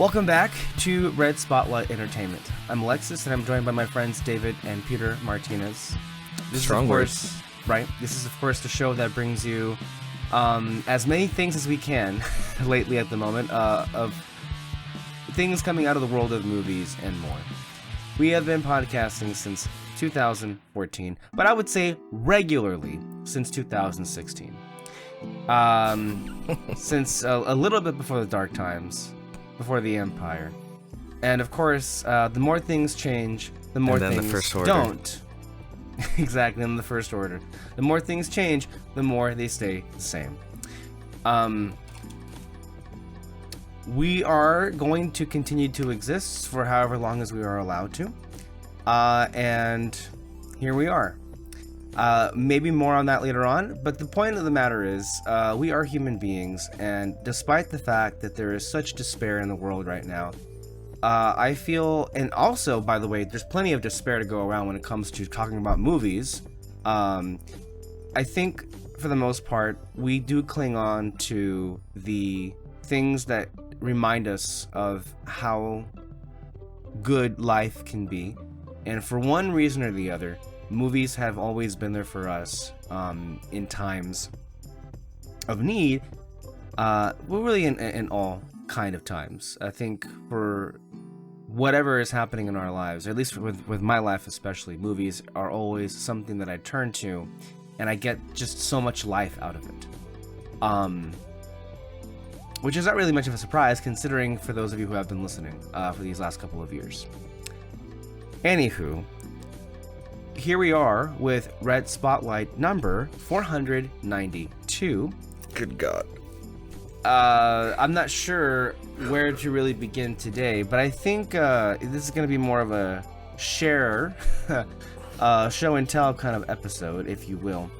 Welcome back to Red Spotlight Entertainment. I'm Alexis, and I'm joined by my friends David and Peter Martinez. This Strong is, of course, words. right? This is, of course, the show that brings you as many things as we can lately at the moment of things coming out of the world of movies and more. We have been podcasting since 2014, but I would say regularly since 2016. Since a little bit before the Dark Times, before the Empire. And of course, the more things change, the more things the First Order. Don't. Exactly, in the First Order. The more things change, the more they stay the same. We are going to continue to exist for however long as we are allowed to. And here we are. Maybe more on that later on, but the point of the matter is, we are human beings, and despite the fact that there is such despair in the world right now, I feel, and also, by the way, there's plenty of despair to go around when it comes to talking about movies. I think, for the most part, we do cling on to the things that remind us of how good life can be, and for one reason or the other, movies have always been there for us in times of need. Well, really in all kind of times. I think for whatever is happening in our lives, or at least with my life especially, movies are always something that I turn to, and I get just so much life out of it. Which is not really much of a surprise, considering for those of you who have been listening for these last couple of years. Anywho, here we are with Red Spotlight number 492. Good God. I'm not sure where to really begin today, but I think this is going to be more of a share, show and tell kind of episode, if you will.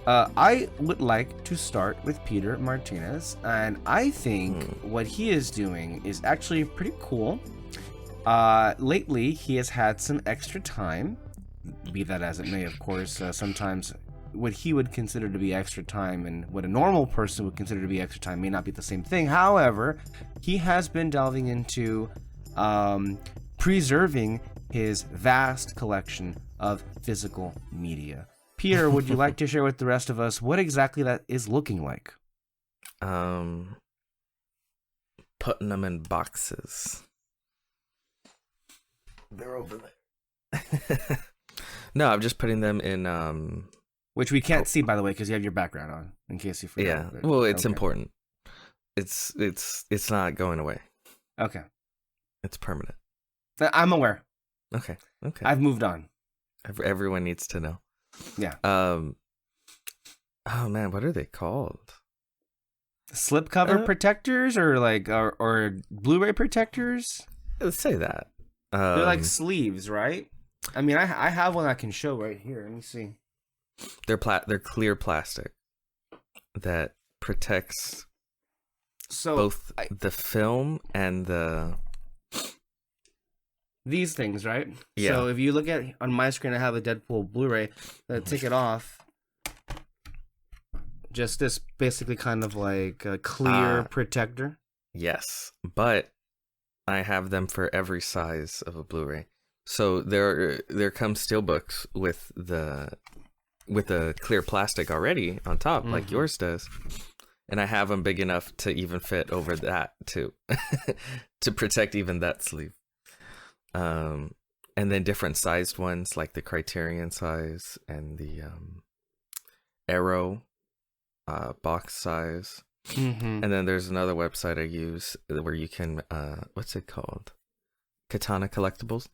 I would like to start with Peter Martinez, and I think what he is doing is actually pretty cool. Lately, he has had some extra time. Be that as it may, of course, sometimes what he would consider to be extra time and what a normal person would consider to be extra time may not be the same thing. However, he has been delving into preserving his vast collection of physical media. Peter, would you like to share with the rest of us what exactly that is looking like? Putting them in boxes. They're over there. No, I'm just putting them in which we can't see, by the way, because you have your background on, in case you forgot. Yeah. Well, it's important. It's not going away. Okay. It's permanent. I'm aware. Okay. I've moved on. Everyone needs to know. Yeah. Oh man, what are they called? Slipcover protectors, or like or Blu-ray protectors? Let's say that. They're like sleeves, right? I mean, I have one I can show right here. Let me see. They're clear plastic that protects both the film and these things, right? Yeah. So if you look at on my screen, I have a Deadpool Blu-ray. Take it off. Just this basically kind of like a clear protector. Yes, but I have them for every size of a Blu-ray. So there come steelbooks with the clear plastic already on top, like yours does, and I have them big enough to even fit over that too, to protect even that sleeve. And then different sized ones, like the Criterion size and the Arrow box size. And then there's another website I use where you can what's it called? Katana Collectibles,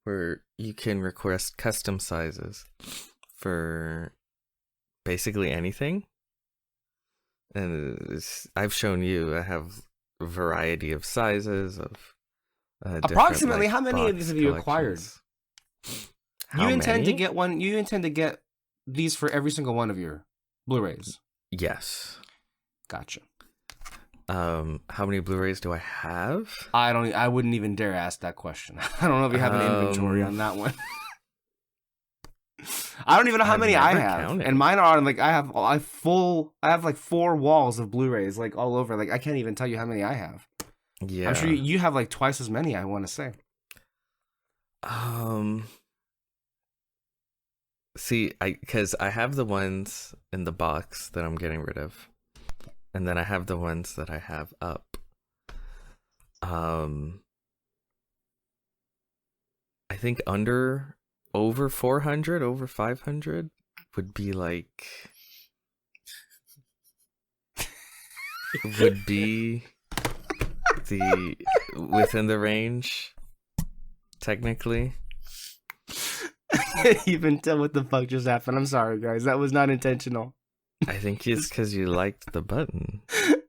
where you can request custom sizes for basically anything. And I've shown you, I have a variety of sizes of approximately how many of these have you acquired? You intend to get one? You intend to get these for every single one of your Blu-rays? Yes. Gotcha. How many Blu-rays do I have? I wouldn't even dare ask that question. I don't know if you have an inventory on that one. I don't even know how many I have, counted. And mine are like I have like 4 walls of Blu-rays like all over. Like I can't even tell you how many I have. Yeah. I'm sure you have like twice as many, I want to say. See, because I have the ones in the box that I'm getting rid of, and then I have the ones that I have up. I think over 400, over 500 would be like would be the within the range technically. I can't even tell what the fuck just happened. I'm sorry, guys. That was not intentional. I think it's because you liked the button.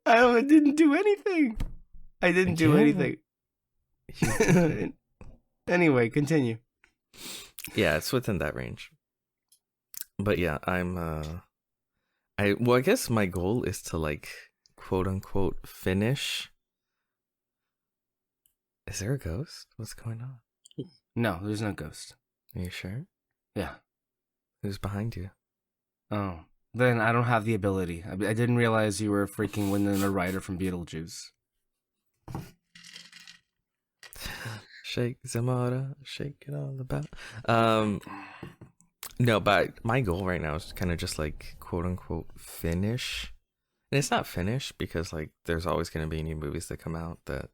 I didn't do anything. I didn't do anything. Anyway, continue. Yeah, it's within that range. But yeah, I guess my goal is to like quote unquote finish. Is there a ghost? What's going on? No, there's no ghost. Are you sure? Yeah. Who's behind you? Oh, then I don't have the ability. I didn't realize you were freaking Winona Ryder from Beetlejuice. Shake Zamora, shake it all about. No, but my goal right now is kind of just like quote unquote finish. And it's not finished because like there's always going to be new movies that come out that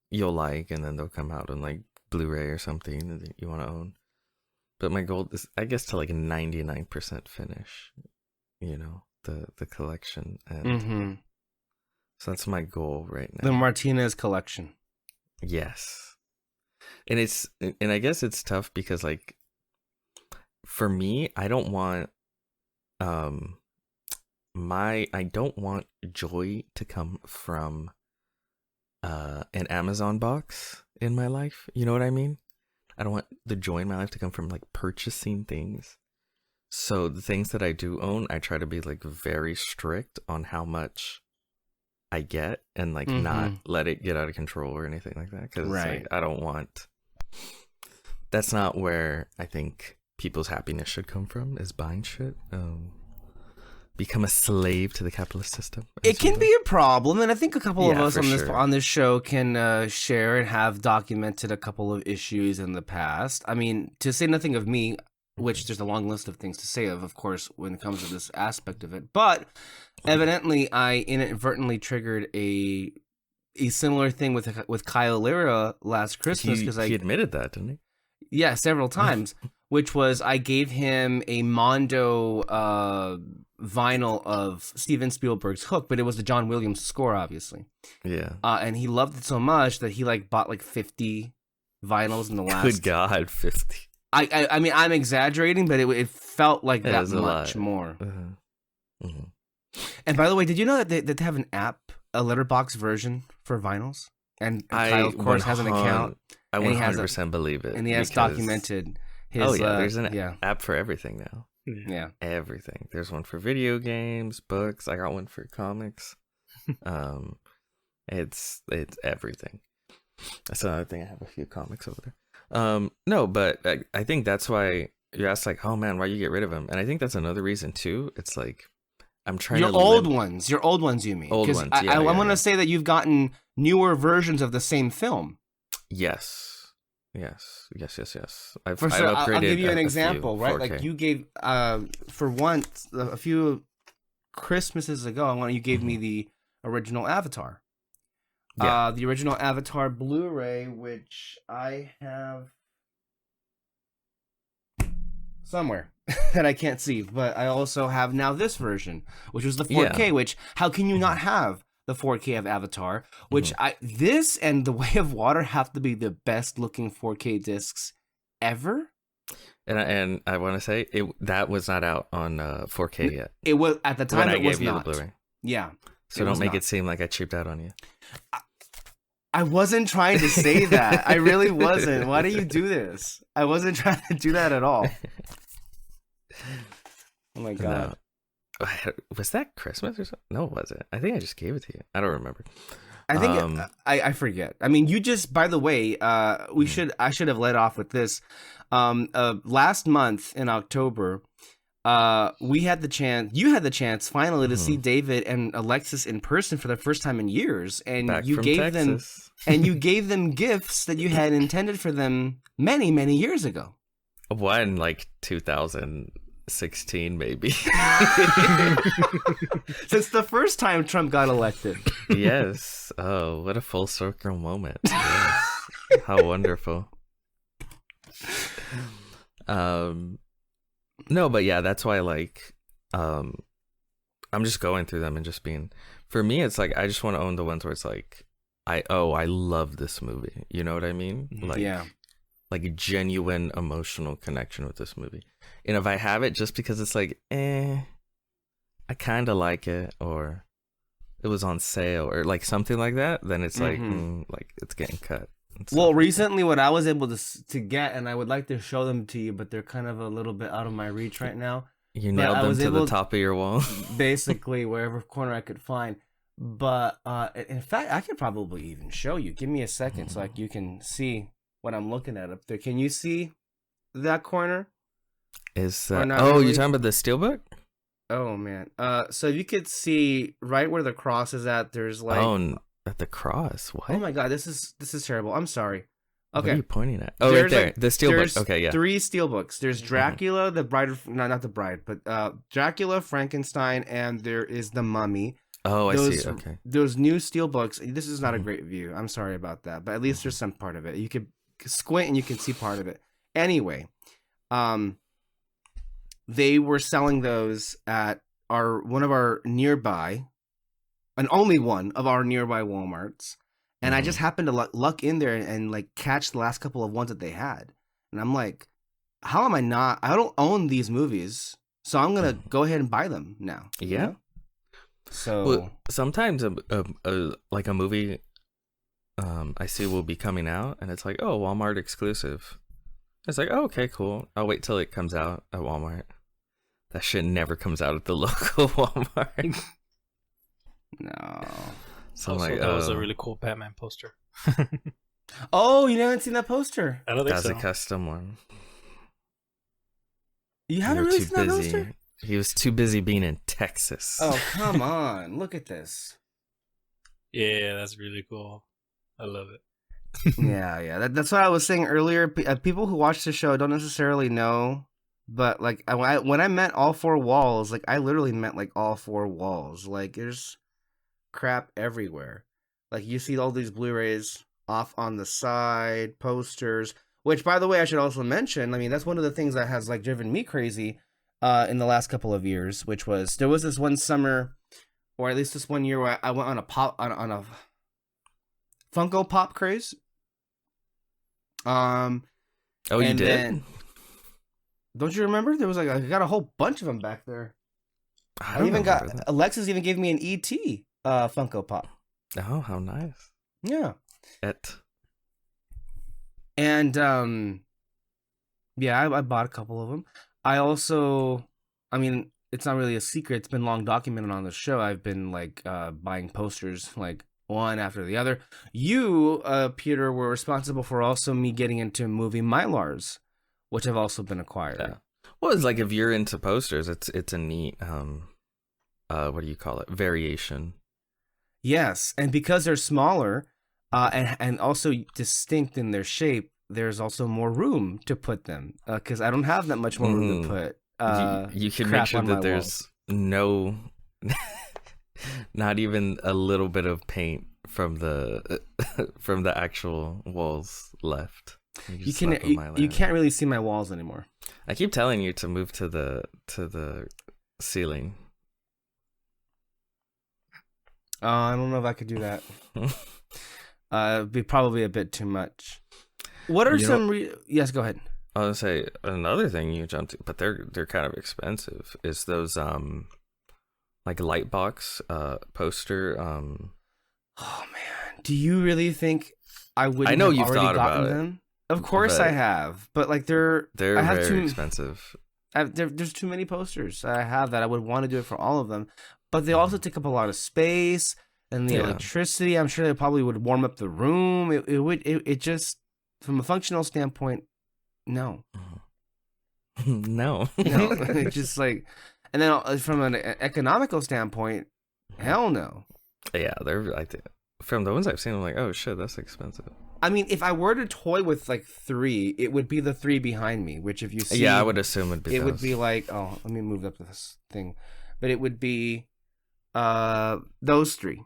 you'll like, and then they'll come out on like Blu-ray or something that you want to own. But my goal is, I guess, to like 99% finish, you know, the collection. And so that's my goal right now. The Martinez collection. Yes. And I guess it's tough because like for me, I don't want I don't want joy to come from an Amazon box in my life. You know what I mean? I don't want the joy in my life to come from like purchasing things. So the things that I do own, I try to be like very strict on how much I get and like not let it get out of control or anything like that. Because like, I don't want. That's not where I think people's happiness should come from, is buying shit. Become a slave to the capitalist system. It can be a problem, and I think a couple of us on this show can share and have documented a couple of issues in the past. I mean, to say nothing of me, which there's a long list of things to say of course, when it comes to this aspect of it. But evidently, I inadvertently triggered a similar thing with Kyle Lira last Christmas because he admitted that, didn't he? Yeah, several times. Which was I gave him a Mondo vinyl of Steven Spielberg's Hook, but it was the John Williams score, obviously. Yeah. And he loved it so much that he like bought like 50 vinyls in the last. Good God, 50. I mean, I'm exaggerating, but it felt like that much more. And by the way, did you know that they have an app, a letterbox version for vinyls? And Kyle, of course, has an account. I 100% believe it. And he has documented his. There's an app for everything now. Yeah. Everything. There's one for video games, books. I got one for comics. It's everything. That's another thing. I have a few comics over there. No, but I think that's why you asked, like, oh man, why you get rid of them? And I think that's another reason too. It's like I'm trying your old ones, you mean? Old ones. I want to say that you've gotten newer versions of the same film. Yes. I've sure, upgraded. I'll give you an example, right? 4K. Like you gave, for once, a few Christmases ago, you gave me the original Avatar. Yeah. The original Avatar Blu-ray, which I have somewhere that I can't see, but I also have now this version, which was the 4K, which how can you not have the 4K of Avatar, which this and The Way of Water have to be the best looking 4K discs ever. And I want to say that was not out on 4K yet. It was at the time. When it was gave you not. The Blu-ray. Yeah. So don't make it seem like I cheaped out on you. I wasn't trying to say that. I really wasn't. Why do you do this? I wasn't trying to do that at all. Oh my God. No. Was that Christmas or something? No, it wasn't. I think I just gave it to you. I don't remember. I think I forget. I mean, you just, by the way, I should have led off with this. Last month in October, we had the chance. You had the chance finally to see Mhm. David and Alexis in person for the first time in years, and Back you from gave them Texas. gifts that you had intended for them many years ago. One like 2016 maybe. Since the first time Trump got elected. Yes. Oh, what a full circle moment. Yes. How wonderful. No, but yeah, that's why like I'm just going through them and just being, for me it's like I just want to own the ones where it's like I love this movie. You know what I mean? Like Yeah. like genuine emotional connection with this movie. And if I have it just because it's like, I kind of like it, or it was on sale, or like something like that, then it's like, like it's getting cut. Well, recently what I was able to get, and I would like to show them to you, but they're kind of a little bit out of my reach right now. You But nailed I them was to the able top of your wall. basically wherever corner I could find. But in fact, I could probably even show you. Give me a second so like you can see what I'm looking at up there. Can you see that corner? Is Or not oh, really? you're talking about the steelbook? Oh man. So you could see right where the cross is at. There's like, At the cross. What? oh my god, this is terrible. I'm sorry. What are Okay. you pointing at? Oh, right There's there. like- The steelbook. there's Okay, yeah. 3 steelbooks. There's Dracula, the bride of not the bride, but Dracula, Frankenstein, and there is the Mummy. Oh, I Those see. Okay. those new steelbooks. This is not a great view. I'm sorry about that, but at least there's some part of it. You could squint and you can see part of it. Anyway, they were selling those at one of our nearby, and only one of our nearby Walmarts. And I just happened to luck in there and like catch the last couple of ones that they had. And I'm like, how am I not? I don't own these movies, so I'm gonna go ahead and buy them now. you Yeah. know? So Well, sometimes like a movie I see will be coming out, and it's like, oh, Walmart exclusive. It's like, oh, okay, cool. I'll wait till it comes out at Walmart. That shit never comes out at the local Walmart. no. So I'm Also, like, that was oh, a really cool Batman poster. Oh, you haven't seen that poster? I don't think that's so. a custom one. You haven't really seen that poster? He was too busy being in Texas. Oh, come on. Look at this. Yeah, that's really cool. I love it. Yeah. That's what I was saying earlier. People who watch the show don't necessarily know, but like when I meant all 4 walls, like I literally meant like all 4 walls. Like there's crap everywhere. Like you see all these Blu-rays off on the side, posters, which by the way I should also mention, I mean that's one of the things that has like driven me crazy in the last couple of years, which was there was this one summer, or at least this one year, where I went on a Funko Pop craze. Oh, you and did? then- don't you remember? There was like I got a whole bunch of them back there. I I don't even remember got that. Alexis even gave me an ET Funko Pop. Oh, how nice. Yeah. It. And yeah, I bought a couple of them. I also, I mean, it's not really a secret. It's been long documented on the show. I've been like buying posters like one after the other. You, Peter, were responsible for also me getting into movie Mylars, which have also been acquired. Yeah. Well, it's like if you're into posters, it's a neat what do you call it? Variation. Yes, and because they're smaller, and also distinct in their shape, there's also more room to put them. Because I don't have that much more room to put. You can crap make sure on my that there's no, not even a little bit of paint from the from the actual walls left. You can't really see my walls anymore. I keep telling you to move to the ceiling. I don't know if I could do that. It'd be probably a bit too much. What are yes, go ahead. I was gonna say another thing you jumped to, but they're kind of expensive. Is those like light box poster Oh man, do you really think I would? I know have you've already thought gotten about it, them. Of course but I have, but like I have very expensive. there's too many posters I have that I would want to do it for all of them, but they also take up a lot of space and the electricity. I'm sure they probably would warm up the room. It just from a functional standpoint, no. No. No, it's just like, and then from an economical standpoint, hell no. Yeah, they're I think from the ones I've seen, I'm like, oh shit, that's expensive. I mean, if I were to toy with like 3, it would be the 3 behind me. Which, if you see, Yeah, I would assume it'd be. it would those. be like, oh, let me move up this thing, but it would be those 3,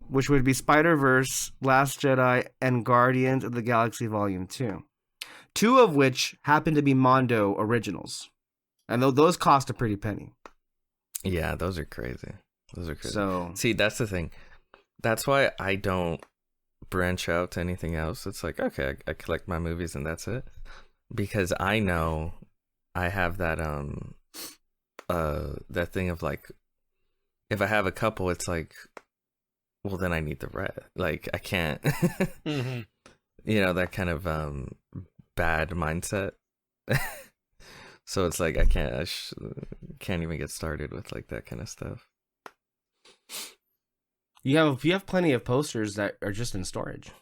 which would be Spider-Verse, Last Jedi, and Guardians of the Galaxy Volume 2. 2 of which happen to be Mondo originals, and those cost a pretty penny. Yeah, those are crazy. Those are crazy. So See, that's the thing. That's why I don't branch out to anything else. It's like, okay, I collect my movies and that's it. Because I know I have that that thing of like, if I have a couple, it's like, well, then I need the rest. Like, I can't, you know, that kind of bad mindset. So it's like I can't even get started with like that kind of stuff. you have plenty of posters that are just in storage.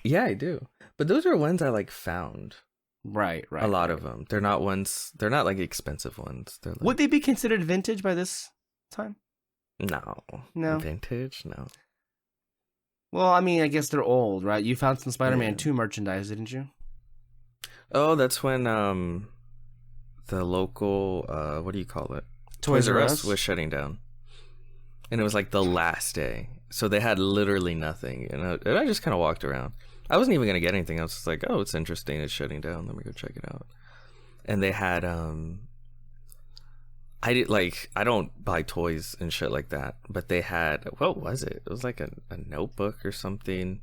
Yeah, I do. But those are ones I like found. Right. A lot of them. They're not like expensive ones. They're like, Would they be considered vintage by this time? No. Vintage? No. Well, I mean, I guess they're old, right? You found some Spider-Man Yeah. 2 merchandise, didn't you? Oh, that's when the local what do you call it? Toys R Us was shutting down. And it was like the last day. So they had literally nothing. And I just kind of walked around. I wasn't even going to get anything. I was just like, oh, it's interesting. It's shutting down. Let me go check it out. And they had I don't buy toys and shit like that, but they had, what was it? It was like a notebook or something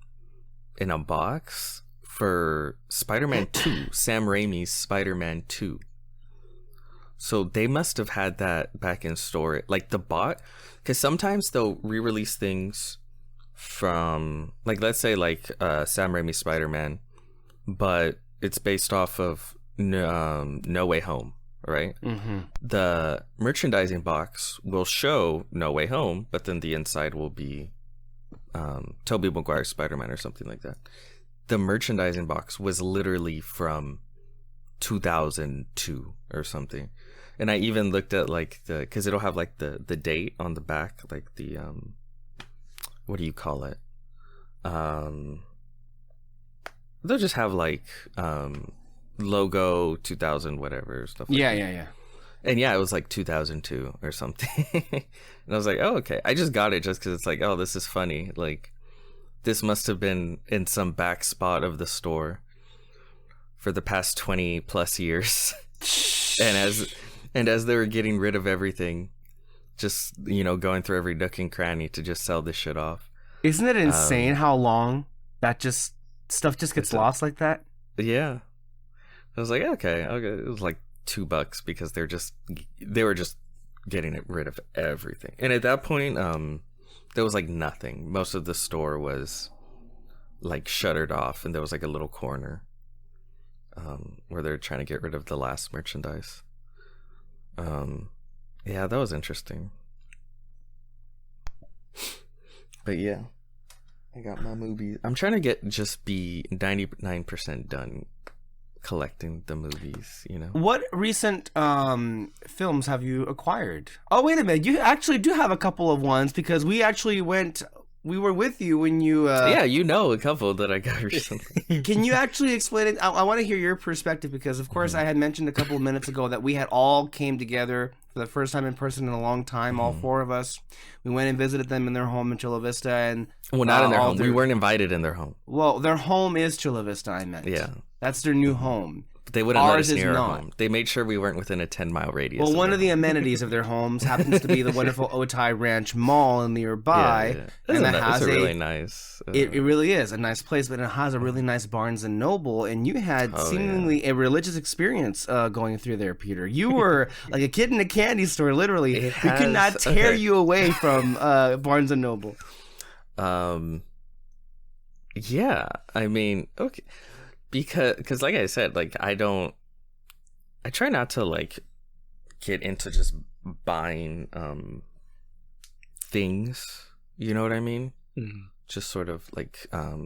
in a box for Spider-Man 2, Sam Raimi's Spider-Man 2. So they must have had that back in store, like the bot, because sometimes they'll re-release things from, like, let's say like Sam Raimi's Spider-Man, but it's based off of No Way Home. Right? Mm-hmm. The merchandising box will show No Way Home, but then the inside will be Tobey Maguire's Spider-Man or something like that. The merchandising box was literally from 2002 or something. And I even looked at like because it'll have like the date on the back, like the what do you call it? They'll just have like logo 2000 whatever stuff like that. Yeah. And yeah, it was like 2002 or something. And I was like, oh, okay. I just got it just because it's like, oh, this is funny. Like, this must have been in some back spot of the store for the past 20 plus years. and as they were getting rid of everything, just, you know, going through every nook and cranny to just sell this shit off. Isn't it insane how long that stuff just gets lost like that? Yeah. I was like, okay. It was like $2 because they were just getting rid of everything. And at that point, there was like nothing. Most of the store was like shuttered off, and there was like a little corner where they're trying to get rid of the last merchandise. Yeah, that was interesting. But yeah, I got my movies. I'm trying to be 99% done collecting the movies, you know. What recent films have you acquired? Oh, wait a minute. You actually do have a couple of ones because we were with you when you yeah, you know a couple that I got recently. Can you actually explain it? I want to hear your perspective because, of course, I had mentioned a couple of minutes ago that we had all came together for the first time in person in a long time, all 4 of us. We went and visited them in their home in Chula Vista. And well, not in their home. We weren't invited in their home. Well, their home is Chula Vista, I meant. Yeah. That's their new home. But they wouldn't let us near our not. home. They made sure we weren't within a 10-mile radius. Well, one of the amenities of their homes happens to be the wonderful Otay Ranch Mall nearby. Yeah. And it It's has a really nice... It really is a nice place, but it has a really nice Barnes and Noble, and you had seemingly a religious experience going through there, Peter. You were like a kid in a candy store, literally. We could not tear you away from Barnes and Noble. Yeah, I mean, okay, because like I said, like I try not to like get into just buying things, you know what I mean? Mm-hmm. Just sort of like I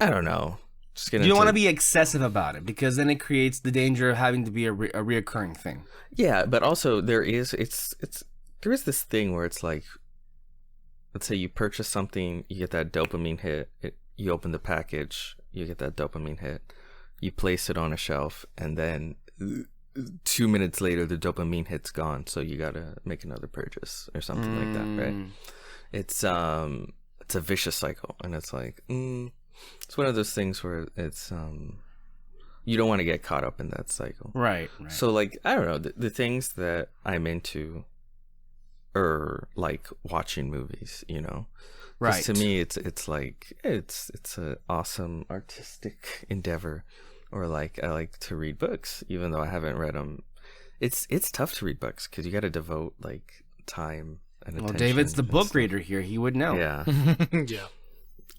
don't know. just get You don't want to into- be excessive about it because then it creates the danger of having to be a reoccurring thing. Yeah, but also there is this thing where it's like, let's say you purchase something, you get that dopamine hit. You open the package, you get that dopamine hit. You place it on a shelf, and then 2 minutes later, the dopamine hit's gone. So you gotta make another purchase or something like that, right? It's a vicious cycle, and it's like it's one of those things where it's you don't want to get caught up in that cycle, Right. So like, I don't know, the things that I'm into are like watching movies, you know. 'Cause Right. to me, it's like it's an awesome artistic endeavor, or like I like to read books, even though I haven't read them. It's tough to read books because you got to devote like time and attention. Well, David's the and book stuff. reader here. He would know. Yeah, Yeah.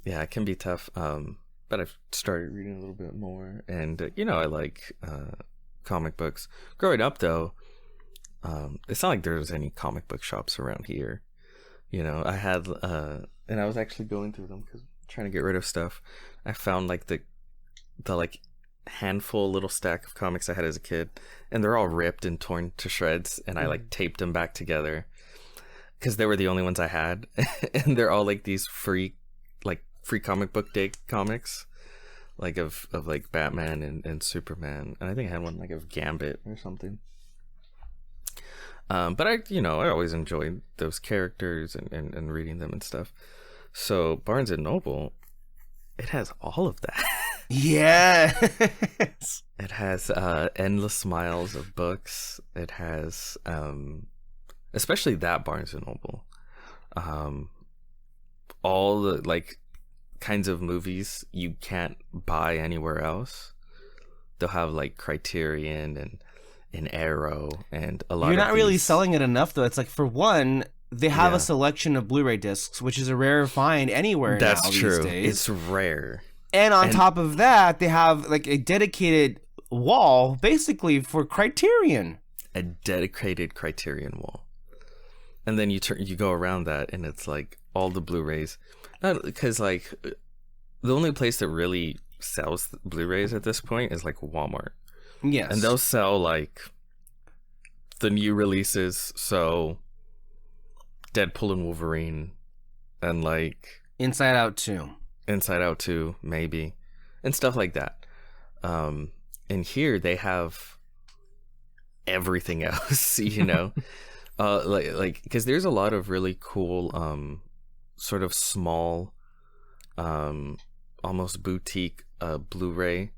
yeah, it can be tough. But I've started reading a little bit more, and you know, I like comic books. Growing up, though, it's not like there was any comic book shops around here. You know, I had, and I was actually going through them because trying to get rid of stuff. I found like the like handful little stack of comics I had as a kid, and they're all ripped and torn to shreds, and I like taped them back together because they were the only ones I had, and they're all like these free comic book day comics, like of like Batman and Superman, and I think I had one like of Gambit or something. But I always enjoyed those characters and reading them and stuff. So Barnes and Noble, it has all of that. Yes. It has endless miles of books. It has especially that Barnes and Noble, all the like kinds of movies you can't buy anywhere else. They'll have like Criterion and Arrow and a lot. You're of not really these- selling it enough, though. It's like, for one, they have Yeah. a selection of Blu-ray discs, which is a rare find anywhere That's now true. these days. It's rare. And on and- top of that, they have like a dedicated wall, basically, for Criterion. A dedicated Criterion wall, and then you go around that, and it's like all the Blu-rays. Because like the only place that really sells Blu-rays at this point is like Walmart. Yes. And they'll sell like the new releases, so Deadpool and Wolverine, and like Inside Out 2. Inside Out 2, maybe, and stuff like that. And here they have everything else, you know, like because there's a lot of really cool, sort of small, almost boutique Blu-ray.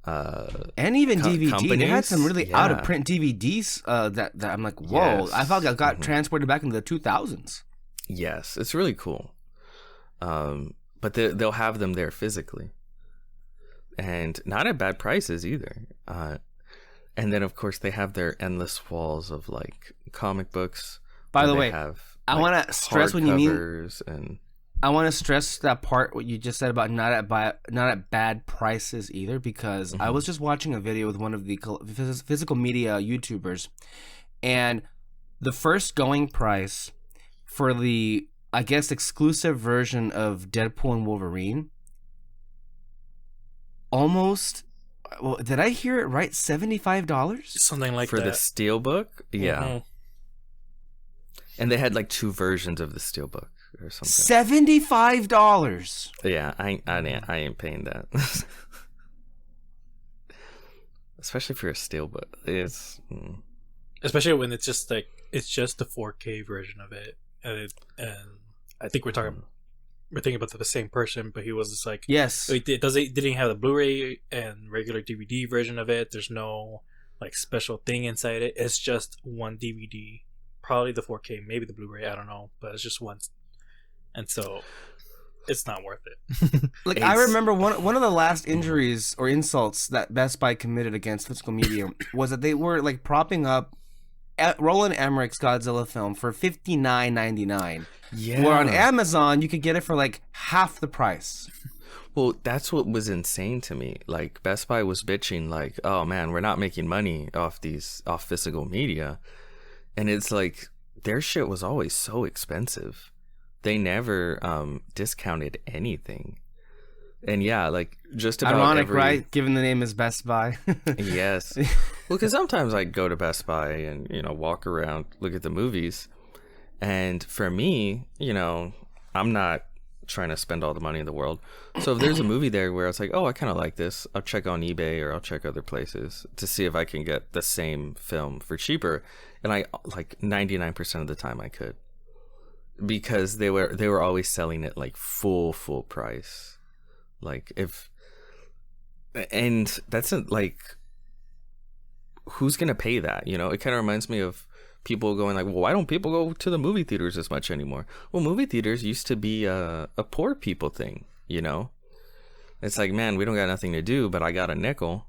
And even DVD. They had companies? some really Yeah. out-of-print DVDs that I'm like, whoa. Yes. I felt like I got Mhm. transported back into the 2000s. Yes, it's really cool. But they'll have them there physically, and not at bad prices either. And then of course they have their endless walls of like comic books. By the where way, they have, I like, want to stress when you mean... hardcovers and I want to stress that part, what you just said about not at bad prices either, because I was just watching a video with one of the physical media YouTubers, and the first going price for the, I guess, exclusive version of Deadpool and Wolverine, almost, well, did I hear it right? $75? Something like for that. the steelbook, yeah. Mhm. And they had like two versions of the steelbook or something. $75. Yeah, I ain't paying that. Especially for a steelbook, it's Especially when it's just the 4K version of it, and I think we're thinking about the same person, but he was just like, Yes. it didn't have the Blu-ray and regular DVD version of it. There's no like special thing inside it. It's just one DVD, probably the 4K, maybe the Blu-ray. I don't know, but it's just one, and so it's not worth it. Like, I It's- remember one of the last injuries or insults that Best Buy committed against physical media was that they were like propping up Roland Emmerich's Godzilla film for $59.99. yeah. Where on Amazon you could get it for like half the price. Well, that's what was insane to me. Like Best Buy was bitching, like, "Oh man, we're not making money off physical media," and it's like their shit was always so expensive. They never discounted anything. And yeah, like just about Ironic, right? Given the name is Best Buy. Yes. Well, because sometimes I go to Best Buy and, walk around, look at the movies. And for me, I'm not trying to spend all the money in the world. So if there's a movie there where it's like, oh, I kind of like this, I'll check on eBay or I'll check other places to see if I can get the same film for cheaper. And I, like 99% of the time I could. Because they were always selling it like full price. Like and that's like, who's gonna pay that? It kind of reminds me of people going like, well, why don't people go to the movie theaters as much anymore? Well, movie theaters used to be a poor people thing. It's like, man, we don't got nothing to do, but I got a nickel.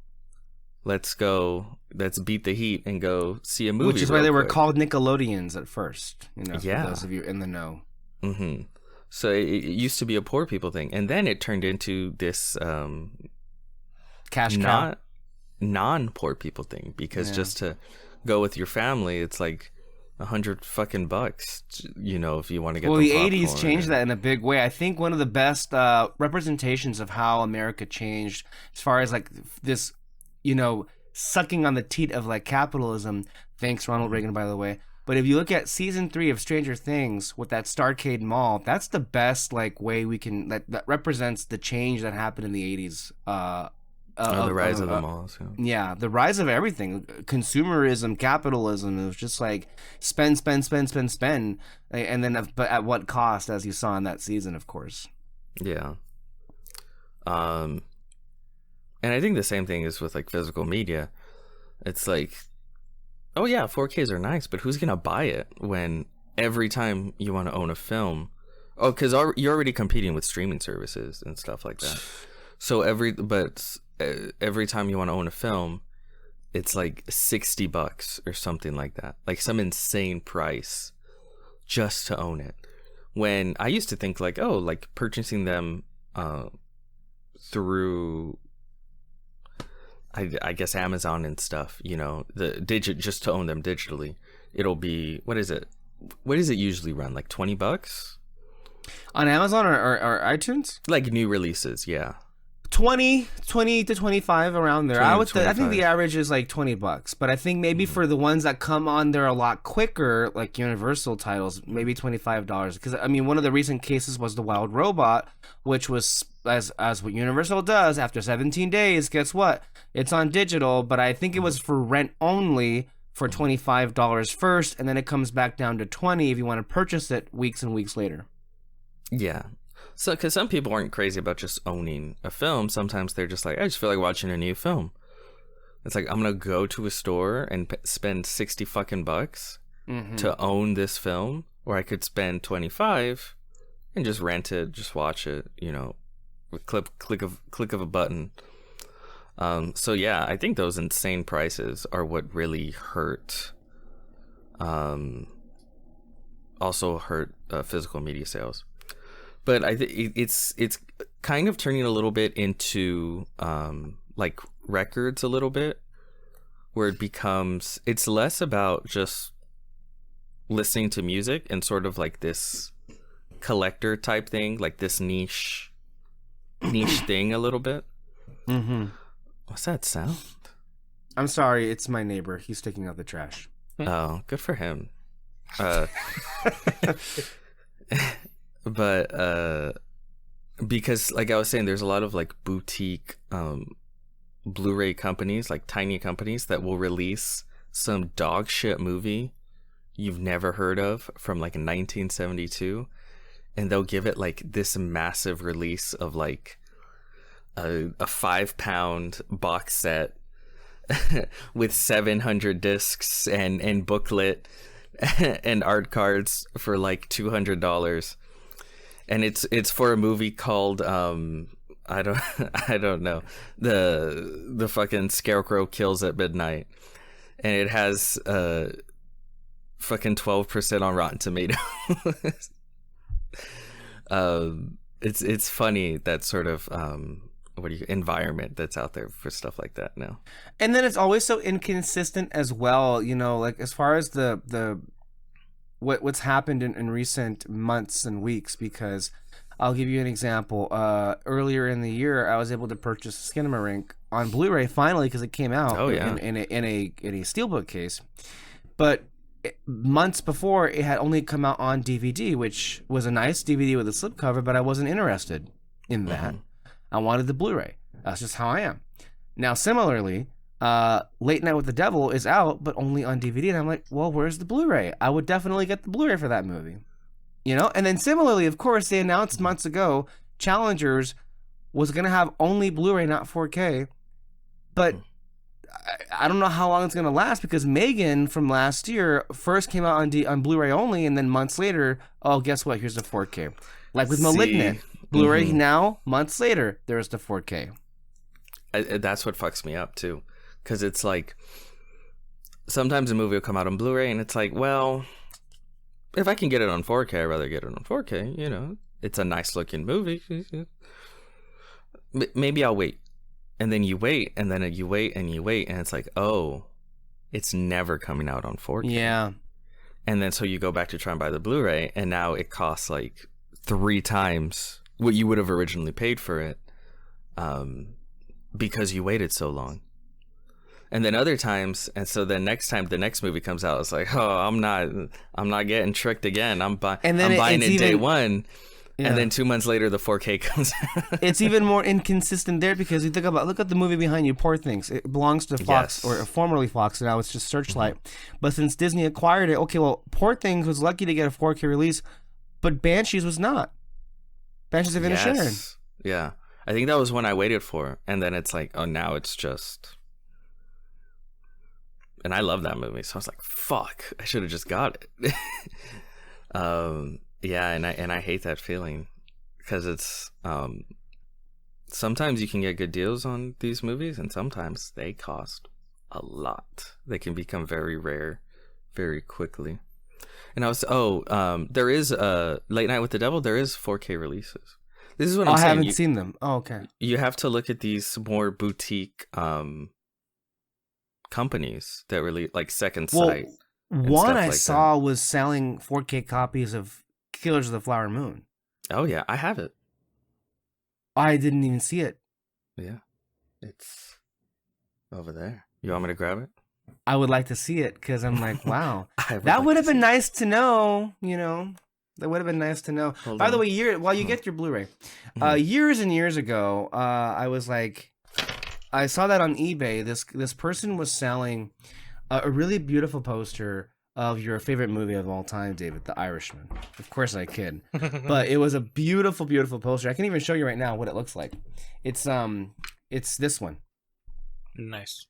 Let's beat the heat and go see a movie. Which is why they were called Nickelodeons at first. Yeah. For those of you in the know. Mm-hmm. So it used to be a poor people thing, and then it turned into this cash cow. Non-poor people thing, because just to go with your family, it's like $100 fucking bucks. If you want to get. Well, the '80s changed that in a big way. I think one of the best representations of how America changed, as far as like this, sucking on the teat of like capitalism. Thanks, Ronald Reagan, by the way. But if you look at season 3 of Stranger Things with that Starcade Mall, that's the best like way we can that represents the change that happened in the '80s. The rise of the malls. Yeah, the rise of everything, consumerism, capitalism. It was just like spend, and then but at what cost, as you saw in that season, of course. Yeah. And I think the same thing is with like physical media. It's like, oh yeah, 4Ks are nice, but who's gonna buy it when every time you want to own a film? Oh, because you're already competing with streaming services and stuff like that. So every time you want to own a film, it's like $60 or something like that, like some insane price just to own it. When I used to think like, oh, like purchasing them through, I guess Amazon and stuff, just to own them digitally, it'll be, what does it usually run, like $20 on Amazon or iTunes, like new releases? Yeah. 20 to 25 around there. I think the average is like $20, but I think maybe for the ones that come on there a lot quicker, like Universal titles, maybe $25. Because I mean, one of the recent cases was The Wild Robot, which was as what Universal does. After 17 days, guess what? It's on digital, but I think it was for rent only for $25 first, and then it comes back down to $20 if you want to purchase it weeks and weeks later. Yeah. So, because some people aren't crazy about just owning a film. Sometimes they're just like, I just feel like watching a new film. It's like, I'm going to go to a store and spend 60 fucking bucks to own this film, or I could spend 25 and just rent it, just watch it, with click of a button. So yeah, I think those insane prices are what really hurt. Also hurt physical media sales. But I think it's kind of turning a little bit into like records a little bit, where it's less about just listening to music and sort of like this collector type thing, like this niche thing a little bit. Mm-hmm. What's that sound? I'm sorry, it's my neighbor. He's taking out the trash. Oh, good for him. But because like I was saying, there's a lot of like boutique Blu-ray companies, like tiny companies that will release some dog shit movie you've never heard of from like 1972, and they'll give it like this massive release of like a 5-pound box set with 700 discs and booklet and art cards for like $200. And it's for a movie called I don't know, the fucking Scarecrow Kills at Midnight, and it has fucking 12% on Rotten Tomatoes. It's funny, that sort of environment that's out there for stuff like that now. And then it's always so inconsistent as well, like as far as the what's happened in recent months and weeks, because I'll give you an example. Earlier in the year, I was able to purchase Skinamarink on Blu-ray finally because it came out in a steelbook case. But months before, it had only come out on DVD, which was a nice DVD with a slipcover, but I wasn't interested in that. I wanted the Blu-ray. That's just how I am. Now, similarly, Late Night with the Devil is out, but only on DVD, and I'm like, well, where's the Blu-ray? I would definitely get the Blu-ray for that movie. You know? And then similarly, of course, they announced months ago, Challengers was going to have only Blu-ray, not 4K, but I don't know how long it's going to last because Megan from last year first came out on Blu-ray only, and then months later, oh, guess what? Here's the 4K. Like with Malignant. Blu-ray now, months later, there's the 4K. That's what fucks me up too, because it's like sometimes a movie will come out on Blu-ray and it's like, well, if I can get it on 4K, I'd rather get it on 4K. You know, it's a nice looking movie. Maybe I'll wait, and then you wait, and then you wait and you wait, and it's like, oh, it's never coming out on 4K. Yeah, and then so you go back to try and buy the Blu-ray, and now it costs like 3 times what you would have originally paid for it, because you waited so long. And then other times, and so then next time the next movie comes out, it's like, oh, I'm not getting tricked again. I'm buying it day one, and then 2 months later the 4K comes out. It's even more inconsistent there because you look at the movie behind you, Poor Things. It belongs to Fox, or formerly Fox, and now it's just Searchlight. But since Disney acquired it, okay, well, Poor Things was lucky to get a 4K release, but Banshees was not. Banshees of Inisherin. Yeah. I think that was one I waited for, and then it's like, oh, now it's just... And I love that movie, so I was like, fuck, I should have just got it. Yeah, and I hate that feeling, because it's... sometimes you can get good deals on these movies, and sometimes they cost a lot. They can become very rare very quickly. And I was there is Late Night with the Devil. There is 4K releases. This is what I'm saying. I haven't seen them. Oh, okay. You have to look at these more boutique companies that really like Second Sight. One I saw was selling 4K copies of Killers of the Flower Moon. Oh yeah, I have it. I didn't even see it. Yeah, it's over there. You want me to grab it? I would like to see it because I'm like, wow, that would have been nice to know. You know, that would have been nice to know. By the way, while you get your Blu-ray, years and years ago, I was like, I saw that on eBay. This person was selling a really beautiful poster of your favorite movie of all time, David, The Irishman. Of course I kid, but it was a beautiful, beautiful poster. I can even show you right now what it looks like. It's this one. Nice.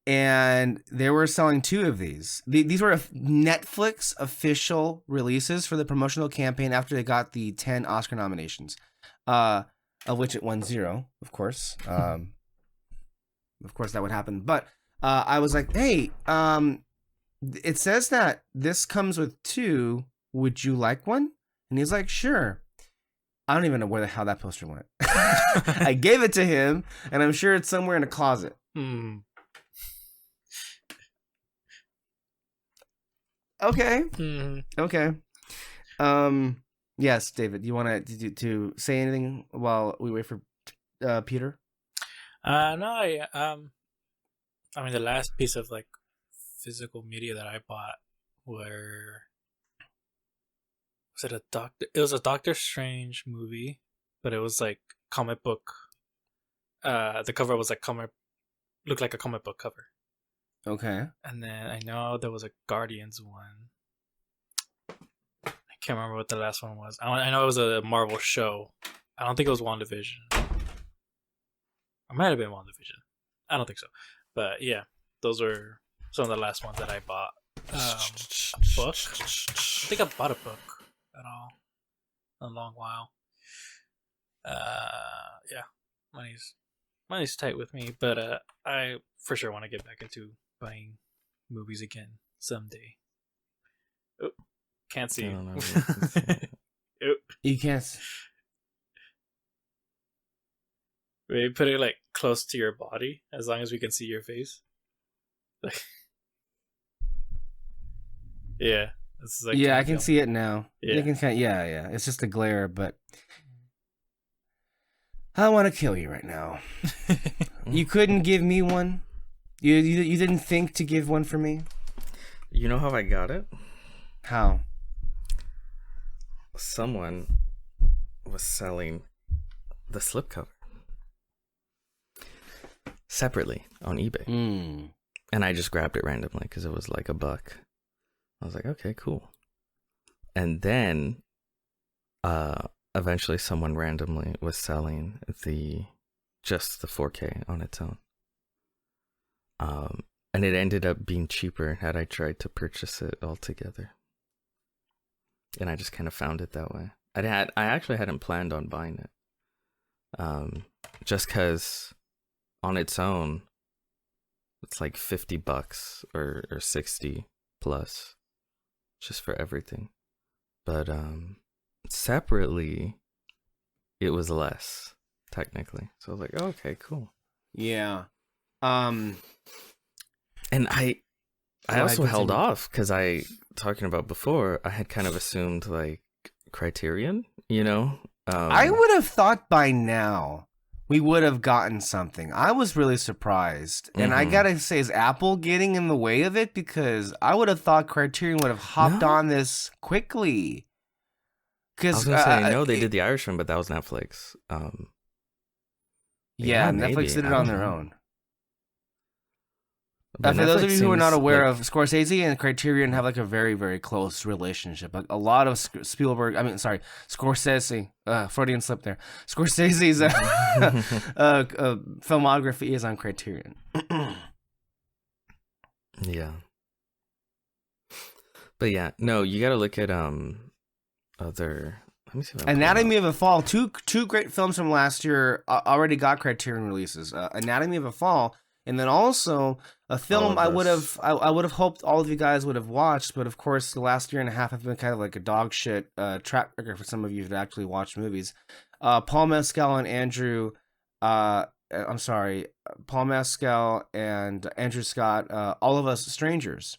And they were selling 2 of these. These were Netflix official releases for the promotional campaign after they got the 10 Oscar nominations, of which it won 0, of course. Of course that would happen. But I was like, hey, it says that this comes with 2. Would you like one? And he's like, sure. I don't even know where the hell that poster went. I gave it to him, and I'm sure it's somewhere in a closet. Okay. Okay. Yes, David, you want to say anything while we wait for Peter? No, I mean, the last piece of like physical media that I bought was it was a Doctor Strange movie, but it was like comic book. The cover was looked like a comic book cover. Okay. And then I know there was a Guardians one. I can't remember what the last one was. I know it was a Marvel show. I don't think it was WandaVision. It might have been WandaVision. I don't think so. But yeah, those were some of the last ones that I bought. A book? I think I bought a book at all in a long while. Yeah, money's tight with me, but I for sure want to get back into buying movies again someday. Oh, can't see. Oh. You can't. Maybe put it like close to your body, as long as we can see your face. Yeah, I can see it now. Yeah, yeah. It's just a glare, but I want to kill you right now. You couldn't give me one? You didn't think to give one for me? You know how I got it? How? Someone was selling the slipcover separately on eBay. And I just grabbed it randomly because it was like $1. I was like, okay, cool. And then eventually someone randomly was selling just the 4K on its own. And it ended up being cheaper had I tried to purchase it all together. And I just kind of found it that way. I actually hadn't planned on buying it. Just because on its own, it's like $50 or 60 plus just for everything. But separately, it was less technically. So I was like, oh, okay, cool. Yeah. And I also held off because talking about before, I had kind of assumed like Criterion, you know? I would have thought by now we would have gotten something. I was really surprised. And I gotta say, is Apple getting in the way of it? Because I would have thought Criterion would have hopped on this quickly. I was gonna say, I know they did The Irishman, but that was Netflix. Yeah, maybe. Netflix did it on their own. But for those of you who are not aware like, of, Scorsese and Criterion have like a very, very close relationship. Like a lot of Scorsese, Freudian slip there. Scorsese's filmography is on Criterion. Yeah. But yeah, no, you gotta look at other. Let me see. Anatomy of a Fall, two great films from last year already got Criterion releases. Anatomy of a Fall, and then also a film I would have hoped all of you guys would have watched, but of course the last year and a half have been kind of like a dog shit track record for some of you that actually watch movies. Paul Mescal and Andrew Scott, All of Us Strangers,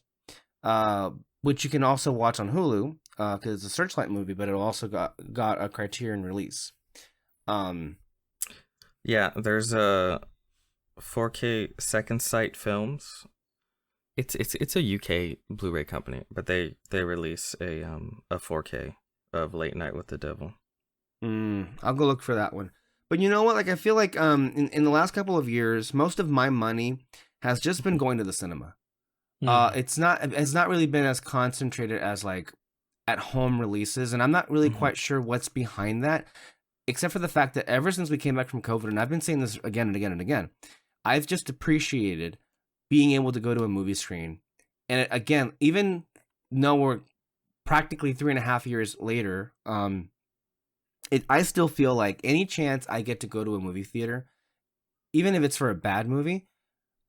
which you can also watch on Hulu because it's a Searchlight movie, but it also got a Criterion release. Yeah, there's a 4K Second Sight Films. It's a UK Blu-ray company, but they release a 4K of Late Night with the Devil. I'll go look for that one. But you know what? Like I feel like in the last couple of years, most of my money has just been going to the cinema. It's not really been as concentrated as like at home releases, and I'm not really quite sure what's behind that, except for the fact that ever since we came back from COVID, and I've been saying this again and again and again, I've just appreciated being able to go to a movie screen. And again, even though we're practically 3.5 years later, I still feel like any chance I get to go to a movie theater, even if it's for a bad movie,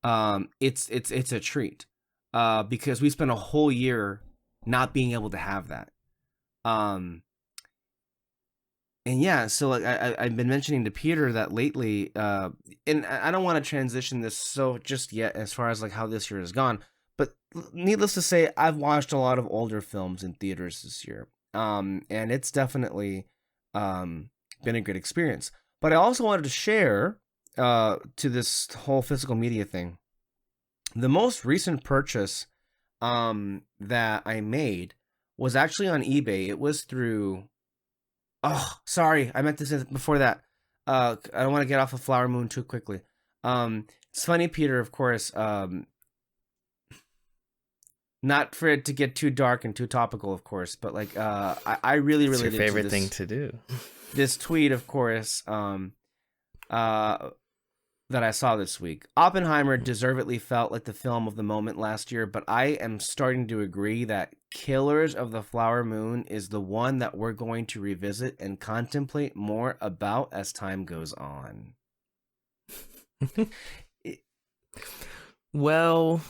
it's a treat. Because we spent a whole year not being able to have that. And yeah, so like I've been mentioning to Peter that lately, and I don't want to transition this so just yet as far as like how this year has gone, but needless to say, I've watched a lot of older films in theaters this year, and it's definitely been a good experience. But I also wanted to share to this whole physical media thing, the most recent purchase that I made was actually on eBay. It was through... Oh, sorry. I meant to say before that. I don't want to get off of Flower Moon too quickly. It's funny, Peter, of course. Not for it to get too dark and too topical, of course, but like I really It's related your favorite to thing to do. This tweet, of course, that I saw this week. Oppenheimer deservedly felt like the film of the moment last year, but I am starting to agree that Killers of the Flower Moon is the one that we're going to revisit and contemplate more about as time goes on. Well,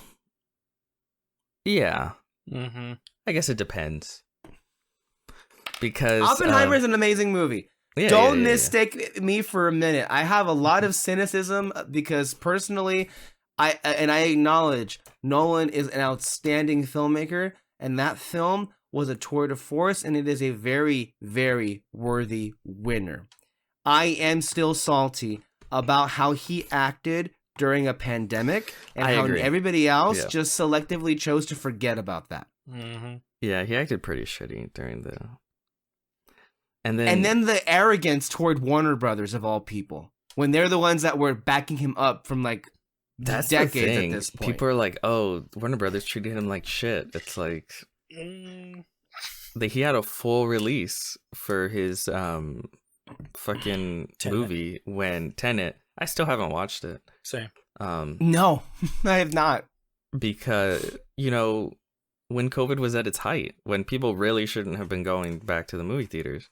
yeah. I guess it depends. Because Oppenheimer is an amazing movie. Don't mistake me for a minute. I have a lot of cynicism because personally, I acknowledge Nolan is an outstanding filmmaker, and that film was a tour de force, and it is a very, very worthy winner. I am still salty about how he acted during a pandemic and I how agree. everybody else Yeah. just selectively chose to forget about that. Mm-hmm. Yeah, he acted pretty shitty during the. And And then the arrogance toward Warner Brothers of all people, when they're the ones that were backing him up from like that's the decades thing. at this point. People are like, "Oh, Warner Brothers treated him like shit." It's like he had a full release for his fucking Tenet. movie when Tenet. I still haven't watched it. Same. No, I have not. Because when COVID was at its height, when people really shouldn't have been going back to the movie theaters,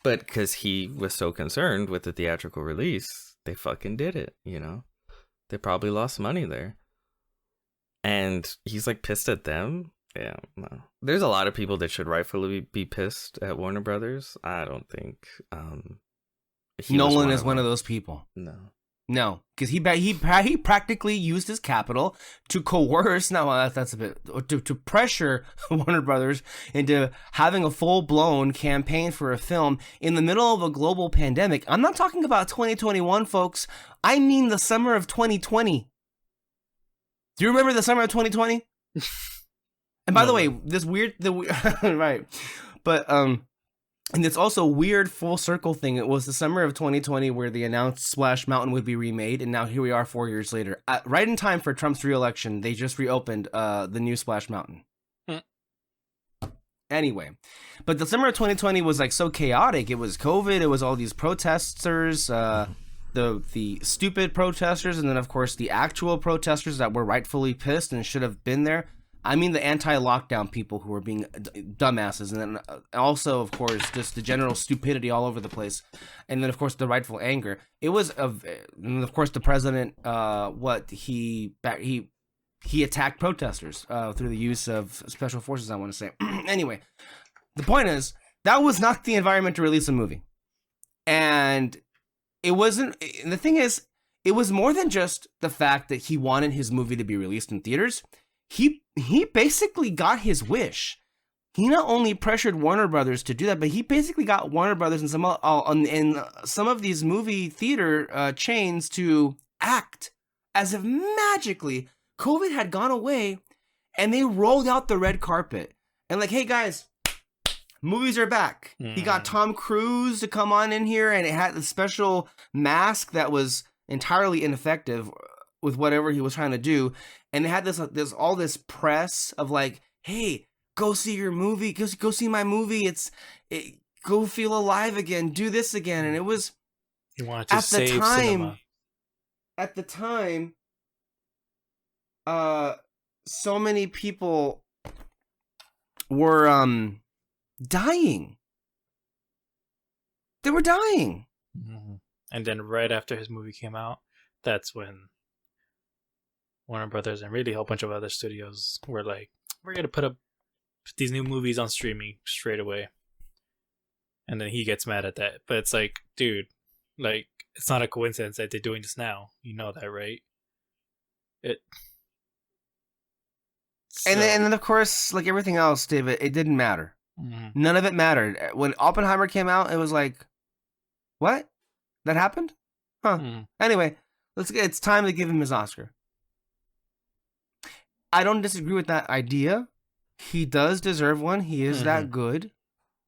but because he was so concerned with the theatrical release, they fucking did it. They probably lost money there, and he's like pissed at them. Yeah, no. There's a lot of people that should rightfully be pissed at Warner Brothers. I don't think Nolan is one of those people. No, because he practically used his capital to coerce. No, that's a bit to pressure Warner Brothers into having a full blown campaign for a film in the middle of a global pandemic. I'm not talking about 2021, folks. I mean the summer of 2020. Do you remember the summer of 2020? And by the way, right, but and it's also a weird full circle thing. It was the summer of 2020 where they announced Splash Mountain would be remade, and now here we are 4 years later. Right in time for Trump's re-election, they just reopened the new Splash Mountain. Anyway, but the summer of 2020 was like so chaotic. It was COVID. It was all these protesters, the stupid protesters, and then of course the actual protesters that were rightfully pissed and should have been there. I mean the anti-lockdown people who were being dumbasses, and then also, of course, just the general stupidity all over the place, and then of course the rightful anger. It was and of course the president, he attacked protesters through the use of special forces. I want to say. Anyway, the point is that was not the environment to release a movie, and it wasn't. And the thing is, it was more than just the fact that he wanted his movie to be released in theaters. He basically got his wish. He not only pressured Warner Brothers to do that, but he basically got Warner Brothers and some of these movie theater chains to act as if magically COVID had gone away, and they rolled out the red carpet and like, hey guys, movies are back. He got Tom Cruise to come on in here, and it had the special mask that was entirely ineffective with whatever he was trying to do. And they had this press of like, hey, go see your movie, go see my movie. Go feel alive again, do this again. And it was, he wanted to save cinema. At the time, so many people were dying. They were dying. Mm-hmm. And then right after his movie came out, that's when Warner Brothers and really a whole bunch of other studios were like, we're going to put up these new movies on streaming straight away. And then he gets mad at that. But it's like, dude, like, it's not a coincidence that they're doing this now. You know that, right? And then, of course, like everything else, David, it didn't matter. Mm-hmm. None of it mattered. When Oppenheimer came out, it was like, what? That happened? Huh. Mm-hmm. Anyway, it's time to give him his Oscar. I don't disagree with that idea. He does deserve one. He is that good.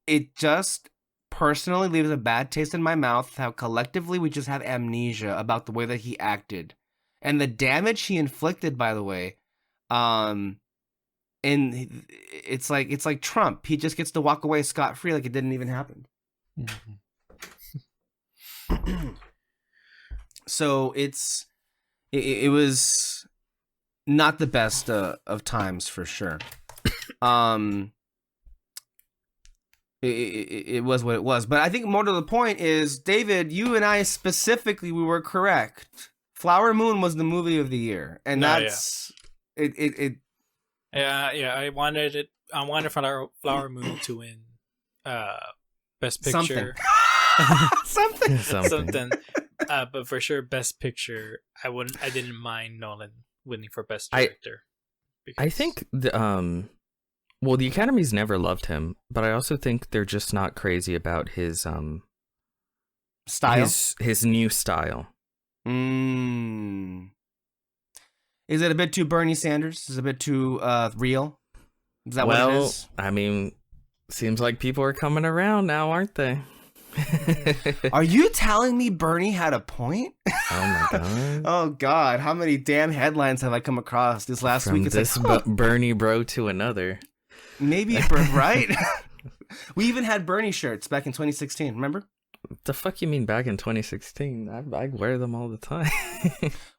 It just personally leaves a bad taste in my mouth how collectively we just have amnesia about the way that he acted. And the damage he inflicted, by the way. And it's like Trump. He just gets to walk away scot-free like it didn't even happen. Mm-hmm. So it was not the best of times for sure. It was what it was. But I think more to the point is, David, you and I specifically, we were correct. Flower Moon was the movie of the year, and that's it. Yeah. I wanted Flower Moon to win Best Picture. Something. But for sure, Best Picture. I didn't mind Nolan winning for Best Director. I think the Academy's never loved him, but I also think they're just not crazy about his style? His new style. Mm. Is it a bit too Bernie Sanders? Is it a bit too real? Is that what it is? I mean, seems like people are coming around now, aren't they? Are you telling me Bernie had a point? Oh my god! Oh god! How many damn headlines have I come across this last From week? It's this like, Bernie bro to another. maybe right. We even had Bernie shirts back in 2016. Remember? The fuck you mean back in 2016? I wear them all the time.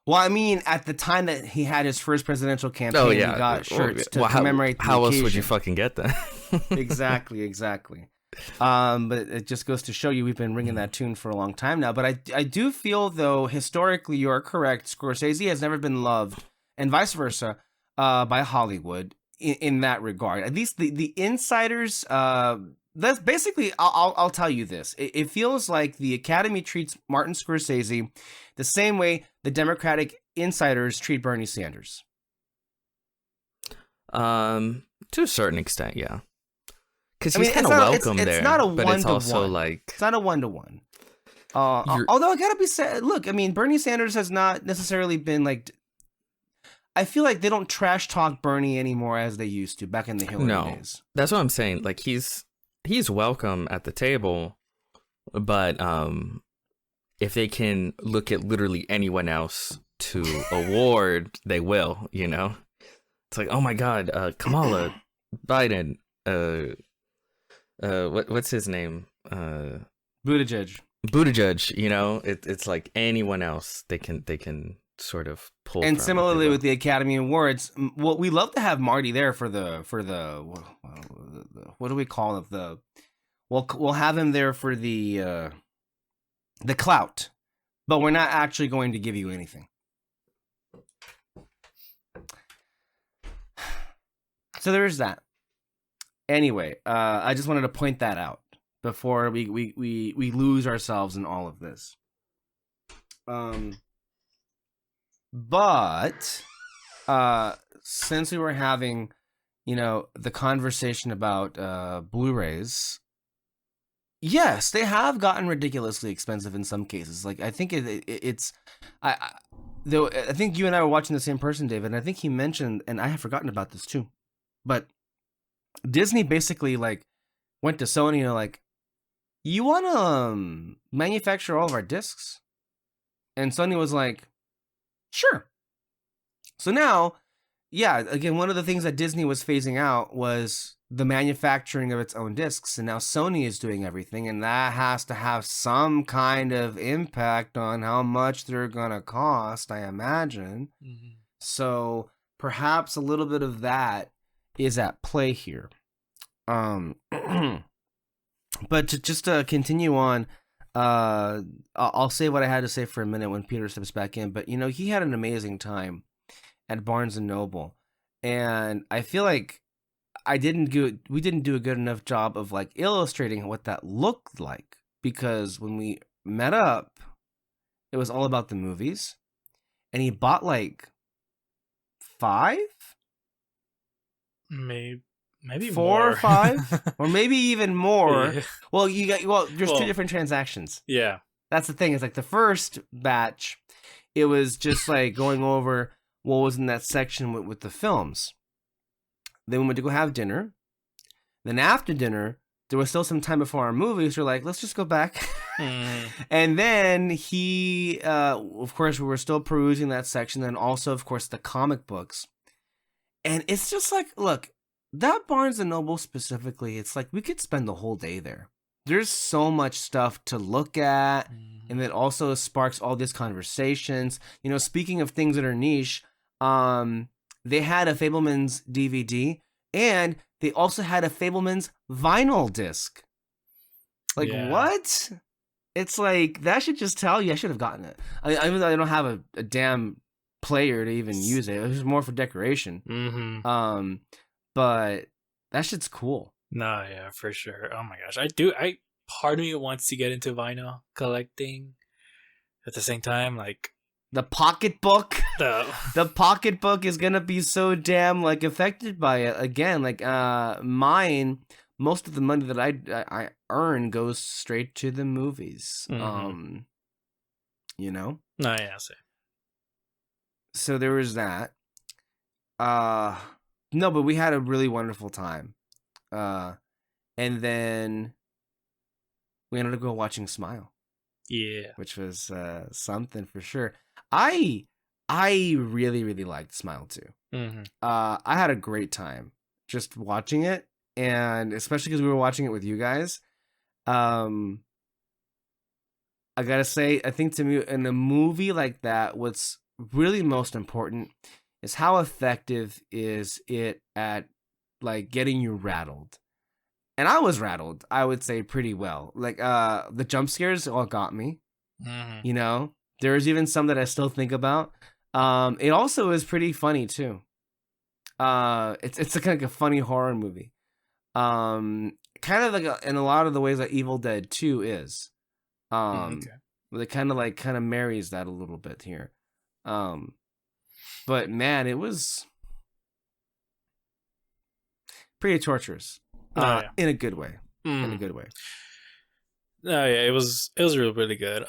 Well, I mean, at the time that he had his first presidential campaign, he got shirts to commemorate the How else occasion. would you fucking get that? Exactly. But it just goes to show you we've been ringing that tune for a long time now. But I do feel, though, historically, you are correct. Scorsese has never been loved, and vice versa, by Hollywood in that regard. At least the insiders. That's basically. I'll tell you this. It feels like the Academy treats Martin Scorsese the same way the Democratic insiders treat Bernie Sanders. To a certain extent, yeah. Because I mean, he's kind of welcome it's there. not a but it's also one-to-one. like It's not a 1-to-1. Although I gotta be said, look, I mean, Bernie Sanders has not necessarily been like. I feel like they don't trash talk Bernie anymore as they used to back in the Hillary days. That's what I'm saying. Like he's welcome at the table, but if they can look at literally anyone else to award, they will. You know, it's like, oh my god, Kamala Biden. What's his name? Buttigieg. You know, it's like anyone else they can sort of pull. And from similarly with the Academy Awards, well, we love to have Marty there for the what do we call it? We'll have him there for the clout, but we're not actually going to give you anything. So there's that. Anyway, I just wanted to point that out before we lose ourselves in all of this. But since we were having, the conversation about Blu-rays, yes, they have gotten ridiculously expensive in some cases. Like I think it's I think you and I were watching the same person, David, and I think he mentioned, and I have forgotten about this too, but Disney basically like went to Sony and like, you want to manufacture all of our discs? And Sony was like, sure. So now, yeah, again, one of the things that Disney was phasing out was the manufacturing of its own discs, and now Sony is doing everything, and that has to have some kind of impact on how much they're gonna cost, I imagine. Mm-hmm. So perhaps a little bit of that is at play here. But just to continue on, I'll say what I had to say for a minute when Peter steps back in. But he had an amazing time at Barnes and Noble, and I feel like we didn't do a good enough job of like illustrating what that looked like, because when we met up, it was all about the movies, and he bought like 5, maybe 4 more. or 5, or maybe even more. Yeah. Well, there's 2 different transactions. Yeah. That's the thing. It's like the first batch, it was just like going over what was in that section with the films. Then we went to go have dinner. Then after dinner, there was still some time before our movies. We're like, let's just go back. And then he, of course, we were still perusing that section. Then also, of course, the comic books. And it's just like, look, that Barnes and Noble specifically, it's like we could spend the whole day there. There's so much stuff to look at, and it also sparks all these conversations. Speaking of things that are niche, they had a Fabelman's DVD, and they also had a Fabelman's vinyl disc. Like, what? It's like, that should just tell you I should have gotten it. Even though I don't have a damn player to even use it. It was more for decoration. Mm-hmm. But that shit's cool. No, yeah, for sure. Oh my gosh. Part of me wants to get into vinyl collecting. At the same time, like, the pocketbook. The pocketbook is gonna be so damn like affected by it. Again, like mine, most of the money that I earn goes straight to the movies. Mhm. You know? No, yeah, same. So there was that. No, but we had a really wonderful time. And then we ended up go watching Smile, Yeah. which was something for sure. I really really liked Smile too. Mhm. I had a great time just watching it, and especially because we were watching it with you guys. Um, I gotta say, I think to me, in a movie like that, what's really most important is how effective is it at like getting you rattled. And I was rattled, I would say, pretty well. Like the jump scares all got me. Mhm. You know, there's even some that I still think about. It also is pretty funny too. It's like a funny horror movie. Kind of like in a lot of the ways that Evil Dead 2 is. Okay. But it kind of marries that a little bit here. But man, it was pretty torturous. No, yeah. In a good way. In a Mhm. good way. No, yeah, it was really really good.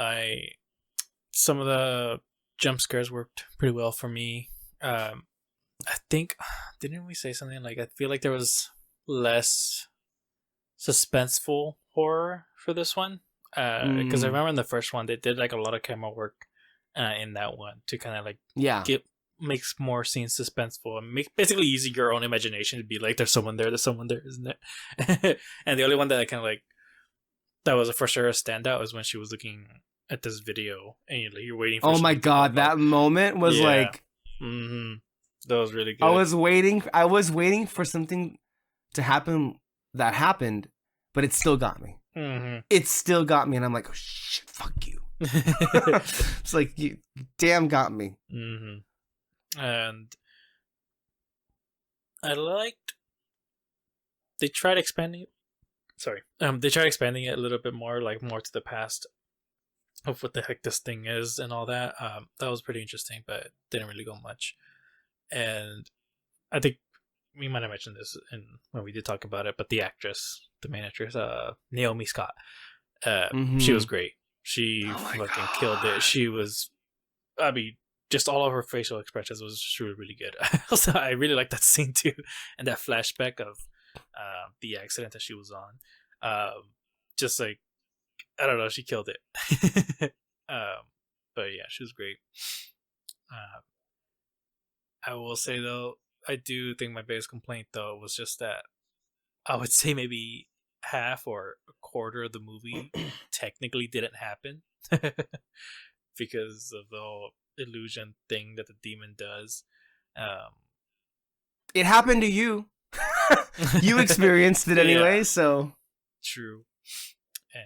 Some of the jump scares worked pretty well for me. I think didn't we say something like I feel like there was less suspenseful horror for this one? Because I Mm, remember in the first one they did like a lot of camera work in that one to kind of like yeah. get makes more scenes suspenseful and make basically using your own imagination to be like there's someone there, isn't it? And the only one that I kind of like that was for sure a standout was when she was looking at this video and you're waiting for Oh my something to pop god, up. that moment was Yeah. like Mm-hmm. That was really I good. was waiting for something to happen that happened, but it still got me. Mm-hmm. It still got me, and I'm like, oh shit, fuck you. It's like you damn got me. Mm-hmm. And I liked they tried expanding it. Sorry. They tried expanding it a little bit more, like more to the past of what the heck this thing is and all that. That was pretty interesting, but didn't really go much. And I think we might have mentioned this when we did talk about it, but the actress, the main actress, Naomi Scott, she was Mm-hmm. great. She Oh my fucking killed it. god. She was, I mean, just all of her facial expressions was just really, really good. Also, I really like that scene too, and that flashback of the accident that she was on. Just like I don't know, she killed it. But yeah, she was great. Uh, I will say though, I do think my biggest complaint though was just that I would say maybe half or a quarter of the movie technically didn't happen because of the whole illusion thing that the demon does. Um, It happened to you. You experienced it yeah, anyway, so. true. Uh,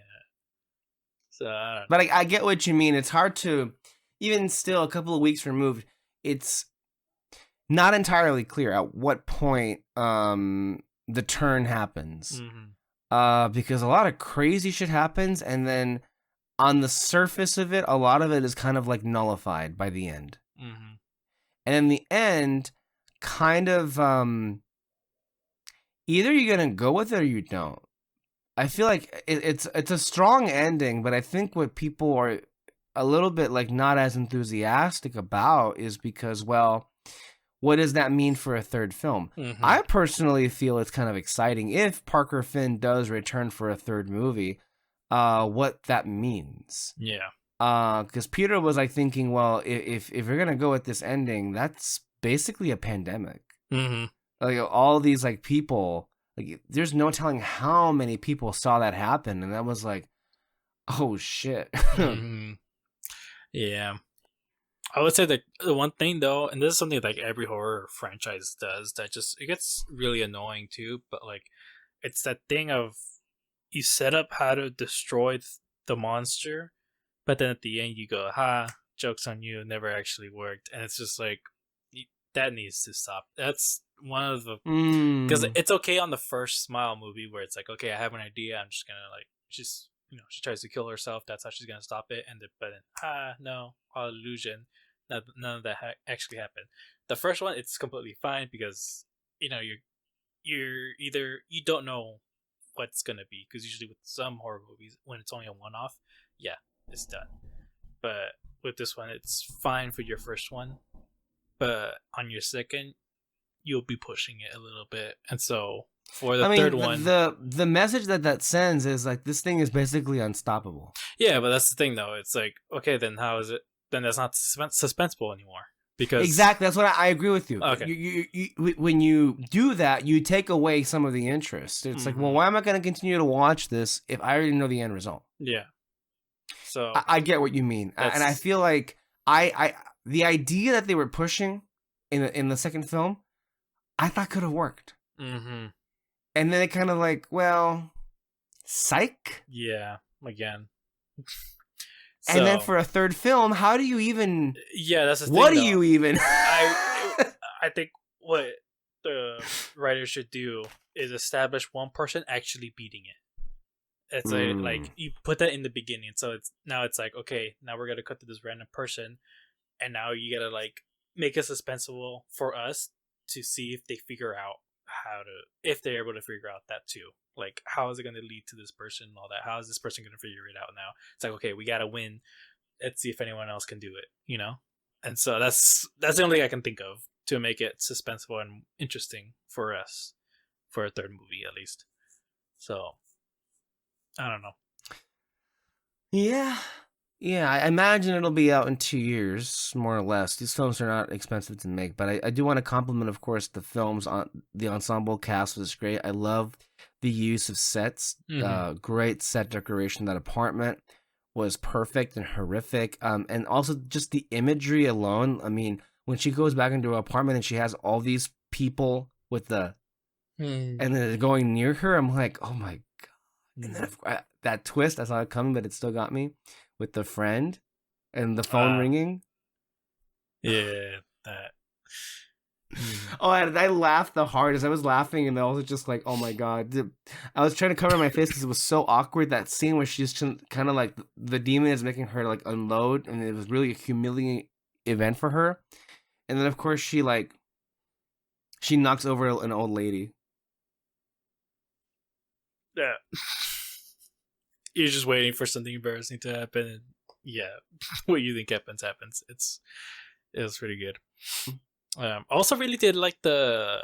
so I don't But know. I get what you mean. It's hard to, even still, a couple of weeks removed. It's not entirely clear at what point the turn happens. Mm-hmm. Because a lot of crazy shit happens, and then on the surface of it, a lot of it is kind of like nullified by the end. Mm-hmm. And in the end, kind of either you're gonna go with it or you don't. I feel like it's a strong ending, but I think what people are a little bit like not as enthusiastic about is because, well, what does that mean for a third film? Mm-hmm. I personally feel it's kind of exciting if Parker Finn does return for a third movie. What that means? Yeah. Because Peter was like thinking, well, if you're gonna go with this ending, that's basically a pandemic. Mm-hmm. Like all these like people, like there's no telling how many people saw that happen, and that was like, oh shit. Mm-hmm. Yeah. I would say that the one thing though, and this is something like every horror franchise does, that just it gets really annoying too. But like, it's that thing of you set up how to destroy the monster, but then at the end you go, "Ha, jokes on you." It never actually worked, and it's just like that needs to stop. That's one of the because Mm. it's okay on the first Smile movie where it's like, okay, I have an idea, I'm just gonna like she's she tries to kill herself. That's how she's gonna stop it, and but then no, all illusion. None of that actually happened. The first one, it's completely fine because you're either you don't know what's gonna be, because usually with some horror movies, when it's only a one-off, yeah, it's done. But with this one, it's fine for your first one, but on your second, you'll be pushing it a little bit, and so for the third one, the message that sends is like this thing is basically unstoppable. yeah, but that's the thing though. It's like, okay, then how is it? Then that's not suspenseful anymore. Because exactly, that's what I agree with you. Okay. When you do that, you take away some of the interest. It's like, well, why am I going to continue to watch this if I already know the end result? Yeah. So I get what you mean, and I feel like I the idea that they were pushing in the second film, I thought could have worked. Mm-hmm. And then it kind of like, well, psych. Yeah. Again. And then for a third film, how do you even? Yeah, that's the thing. What do you even? I think what the writers should do is establish one person actually beating it. It's like you put that in the beginning, so it's like, okay, now we're gonna cut to this random person, and now you gotta like make it suspenseful for us to see if they figure out if they're able to figure out that too. Like, how is it going to lead to this person and all that? How is this person going to figure it out now? It's like, okay, we got to win. Let's see if anyone else can do it, you know? And so that's the only thing I can think of to make it suspenseful and interesting for us, for a third movie at least. So, I don't know. Yeah, I imagine it'll be out in 2 years, more or less. These films are not expensive to make, but I do want to compliment, of course, the films. The ensemble cast was great. I love the use of sets. Great set decoration. That apartment was perfect and horrific. And also just the imagery alone. I mean, when she goes back into her apartment and she has all these people with the, and then they're going near her, I'm like, oh my god! And then that twist, I saw it coming, but it still got me. With the friend and the phone ringing. Yeah, that. Oh, I laughed the hardest. I was laughing and I was just like, oh my god. I was trying to cover my face because it was so awkward. That scene where she's kind of like the demon is making her like unload, and it was really a humiliating event for her. And then of course she knocks over an old lady. Yeah. You're just waiting for something embarrassing to happen, and yeah, what you think happens. It was pretty good. Also really did like the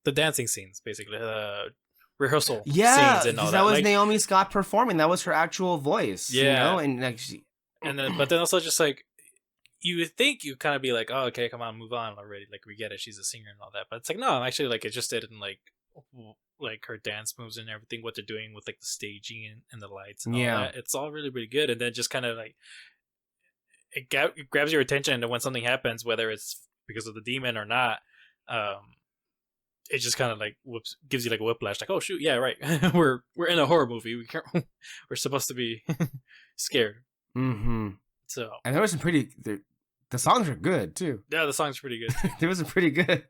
dancing scenes, basically the rehearsal scenes and all that. That was like, Naomi Scott performing. That was her actual voice. Yeah, you know? And like but then also just like you would think you kind of be like, oh, okay, come on, move on already. Like, we get it, she's a singer and all that, but it's like, no, actually, like, it just didn't like her dance moves and everything, what they're doing with like the staging and the lights and all that. It's all really, really good. And then just kind of like it grabs your attention, and then when something happens, whether it's because of the demon or not, it just kind of like gives you like a whiplash, like, oh shoot, yeah, right. we're in a horror movie. We're supposed to be scared. So, and there was some the songs are good too. Yeah, the songs are pretty good. There was some pretty good.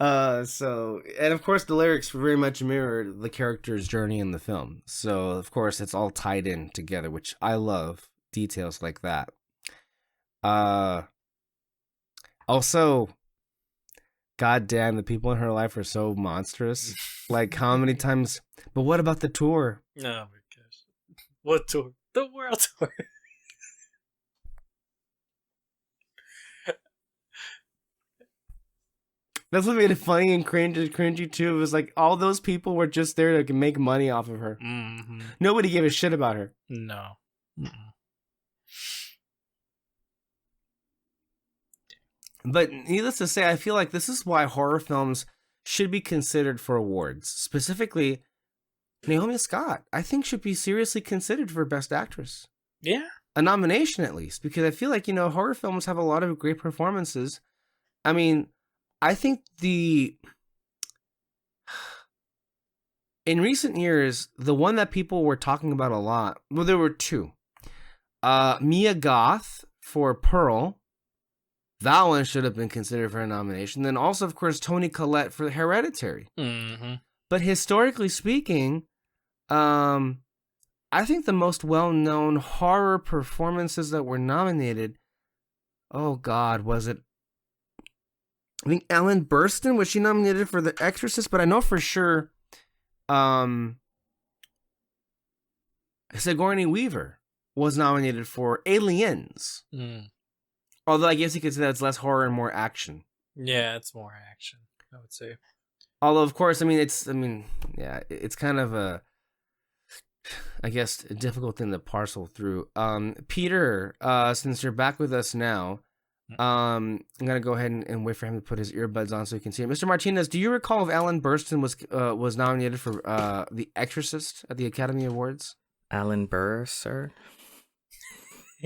So, and of course the lyrics very much mirrored the character's journey in the film. So, of course, it's all tied in together, which I love, details like that. Also, goddamn, the people in her life are so monstrous. Like, how many times, but what about the tour? Oh my gosh. What tour? The world tour. That's what made it funny and cringy too. It was like all those people were just there to make money off of her. Nobody gave a shit about her. No. But needless to say, I feel like this is why horror films should be considered for awards. Specifically, Naomi Scott, I think, should be seriously considered for Best Actress. Yeah. A nomination at least, because I feel like, horror films have a lot of great performances. I mean, I think in recent years, the one that people were talking about a lot, well, there were two. Mia Goth for Pearl. That one should have been considered for a nomination. Then also, of course, Toni Collette for Hereditary. But historically speaking, I think the most well-known horror performances that were nominated, oh God, was it? I think Ellen Burstyn, was she nominated for The Exorcist? But I know for sure Sigourney Weaver was nominated for Aliens. Mm. Although I guess you could say that's less horror and more action. Yeah, it's more action, I would say. Although, of course, it's kind of a, I guess, a difficult thing to parcel through. Peter, since you're back with us now, I'm gonna go ahead and wait for him to put his earbuds on so you can see it. Mr. Martinez, do you recall if Alan Burstyn was nominated for The Exorcist at the Academy Awards? Alan Burr, sir?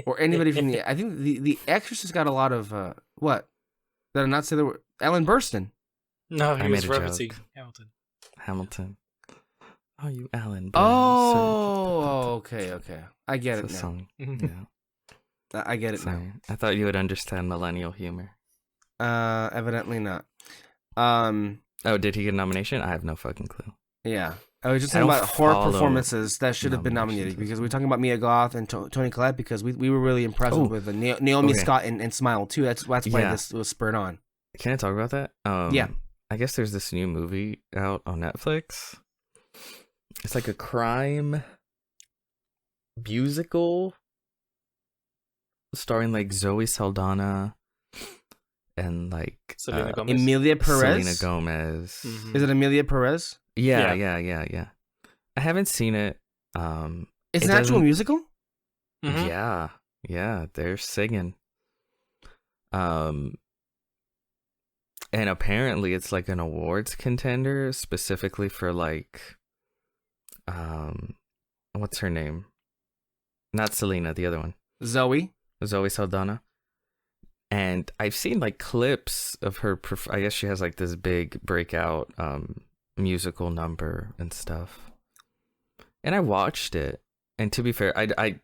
Or anybody from the... I think the Exorcist got a lot of... what? Did I not say the word? Alan Burstyn. No, he I was made a referencing joke. Hamilton. Oh, you Alan Burr, Oh, okay. I get It's it a now. song. Yeah. I get it now. Sorry. I thought you would understand millennial humor. Evidently not. Oh, did he get a nomination? I have no fucking clue. Yeah. I was just I talking don't about horror follow performances that should have been nominated nominations. because we're talking about Mia Goth and Toni Collette because we were really impressed Oh. with Naomi Okay. Scott and Smile too. That's why Yeah. this was spurred on. Can I talk about that? Yeah. I guess there's this new movie out on Netflix. It's like a crime musical starring like Zoe Saldana and like Selena Gomez. Emilia Perez. Selena Gomez. Mhm. Is it Emilia Perez? Yeah. I haven't seen it. It's It an actual doesn't- musical. Mhm. Yeah, they're singing. And apparently it's like an awards contender specifically for like what's her name? Not Selena, the other one. Zoe. Zoe Saldana. And I've seen like clips of her I guess she has like this big breakout musical number and stuff. And I watched it. And to be fair, I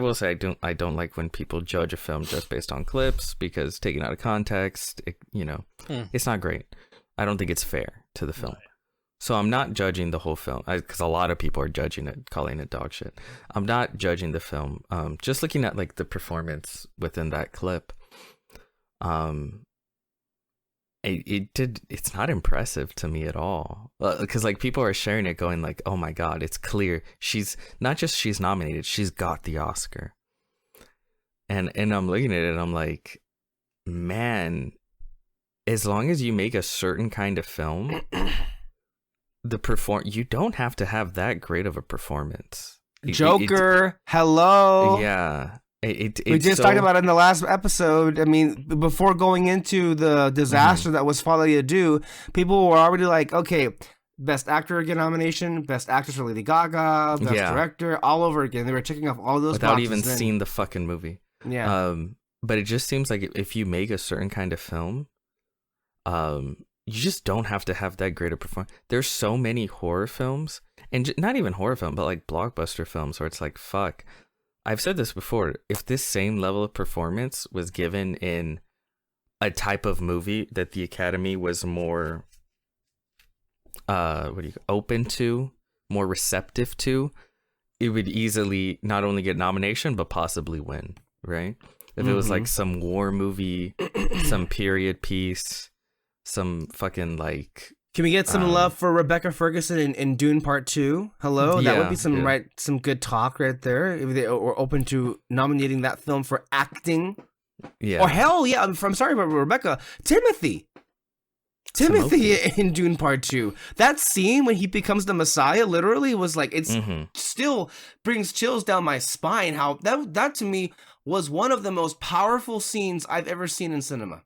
will say I don't like when people judge a film just based on clips because taken out of context, it's not great. I don't think it's fair to the film. So I'm not judging the whole film because a lot of people are judging it, calling it dog shit. I'm not judging the film. Just looking at like the performance within that clip. It's not impressive to me at all because like people are sharing it going like, oh my god, it's clear she's nominated, she's got the Oscar. And I'm looking at it and I'm like, man, as long as you make a certain kind of film, you don't have to have that great of a performance. Joker. Hello. Yeah. We just talked about it in the last episode. I mean, before going into the disaster that was Folie à Deux, people were already like, okay, best actor again nomination, best actress for Lady Gaga, best director, all over again. They were checking off all those without boxes even then. seeing the fucking movie. Yeah. But it just seems like if you make a certain kind of film, you just don't have to have that great a performance. There's so many horror films, and not even horror film, but like blockbuster films where it's like, fuck. I've said this before. If this same level of performance was given in a type of movie that the Academy was more, open to, more receptive to, it would easily not only get nomination but possibly win. Right? If it was like some war movie, some period piece, some fucking like. Can we get some love for Rebecca Ferguson in Dune Part 2? Hello? That would be some good talk right there. If they were open to nominating that film for acting. Yeah. Or hell yeah, I'm sorry about Rebecca. Timothy in Dune Part 2. That scene when he becomes the Messiah literally was like, it's still brings chills down my spine. How that to me was one of the most powerful scenes I've ever seen in cinema.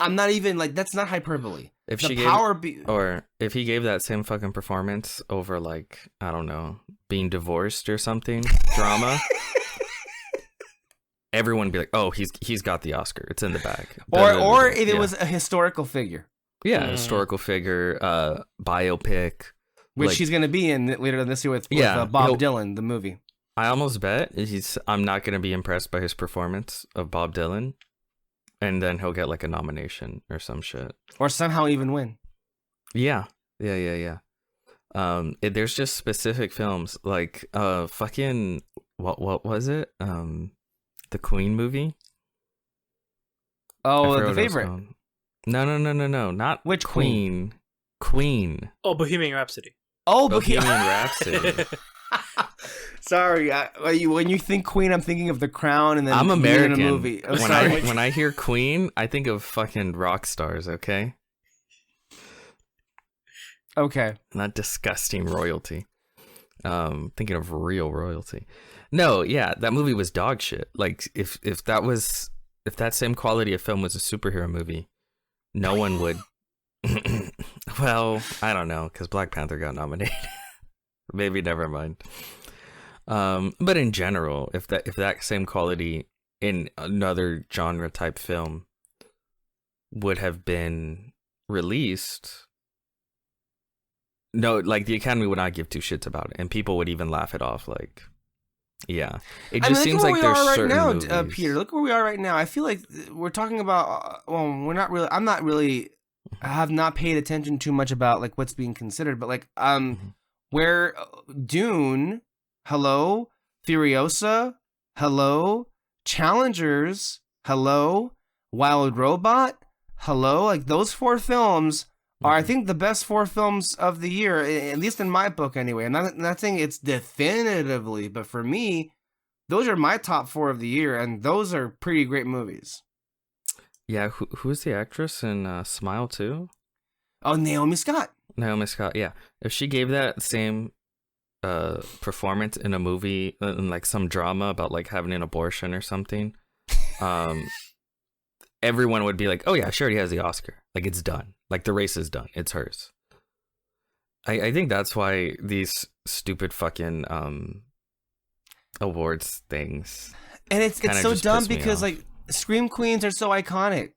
I'm not even like, that's not hyperbole. If if he gave that same fucking performance over like, I don't know, being divorced or something, drama, everyone would be like, oh, he's got the Oscar. It's in the bag. Or if it was a historical figure. Yeah, historical figure, biopic. Which like, he's going to be in later this year with Bob Dylan, the movie. I almost bet I'm not going to be impressed by his performance of Bob Dylan. And then he'll get like a nomination or some shit. Or somehow even win. Yeah. There's just specific films like fucking what was it? The Queen movie? Oh, The Favorite. No, not which Queen. Queen. Oh, Bohemian Rhapsody. Oh, Bohemian Rhapsody. Sorry, when you think Queen, I'm thinking of The Crown, and then I'm Queen American. in a movie. I'm When sorry. when I hear Queen, I think of fucking rock stars. Okay, Okay. not disgusting royalty. Thinking of real royalty. No, yeah, that movie was dog shit. Like if that same quality of film was a superhero movie, no one would. Well, I don't know, because Black Panther got nominated. Maybe never mind. But in general, if that same quality in another genre type film would have been released, no, like the Academy would not give two shits about it, and people would even laugh it off. Like, yeah, it just seems like there's certain movies. Peter, look where we are right now. I feel like we're talking about. Well, we're not really. I'm not really. I have not paid attention too much about like what's being considered, but like where Dune, hello, Furiosa, hello, Challengers, hello, Wild Robot, hello, like those 4 films are, I think, the best 4 films of the year, at least in my book anyway. I'm not saying it's definitively, but for me, those are my top 4 of the year, and those are pretty great movies. Yeah, who's the actress in Smile 2? Oh, Naomi Scott. Naomi Scott, yeah. If she gave that same performance in a movie, in like some drama about like having an abortion or something, everyone would be like, oh yeah, she already has the Oscar. Like, it's done. Like, the race is done. It's hers. I think that's why these stupid fucking awards things. And it's so dumb because like Scream Queens are so iconic.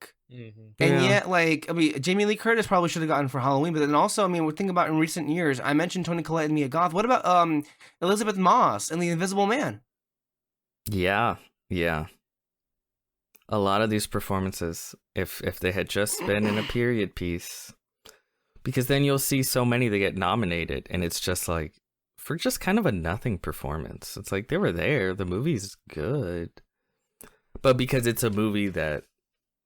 And yet, like, I mean, Jamie Lee Curtis probably should have gotten for Halloween, but then also, I mean, we're thinking about in recent years. I mentioned Toni Collette and Mia Goth. What about Elizabeth Moss and The Invisible Man? Yeah. A lot of these performances, if they had just been in a period piece, because then you'll see so many that get nominated, and it's just like, for just kind of a nothing performance. It's like, they were there, the movie's good, but because it's a movie that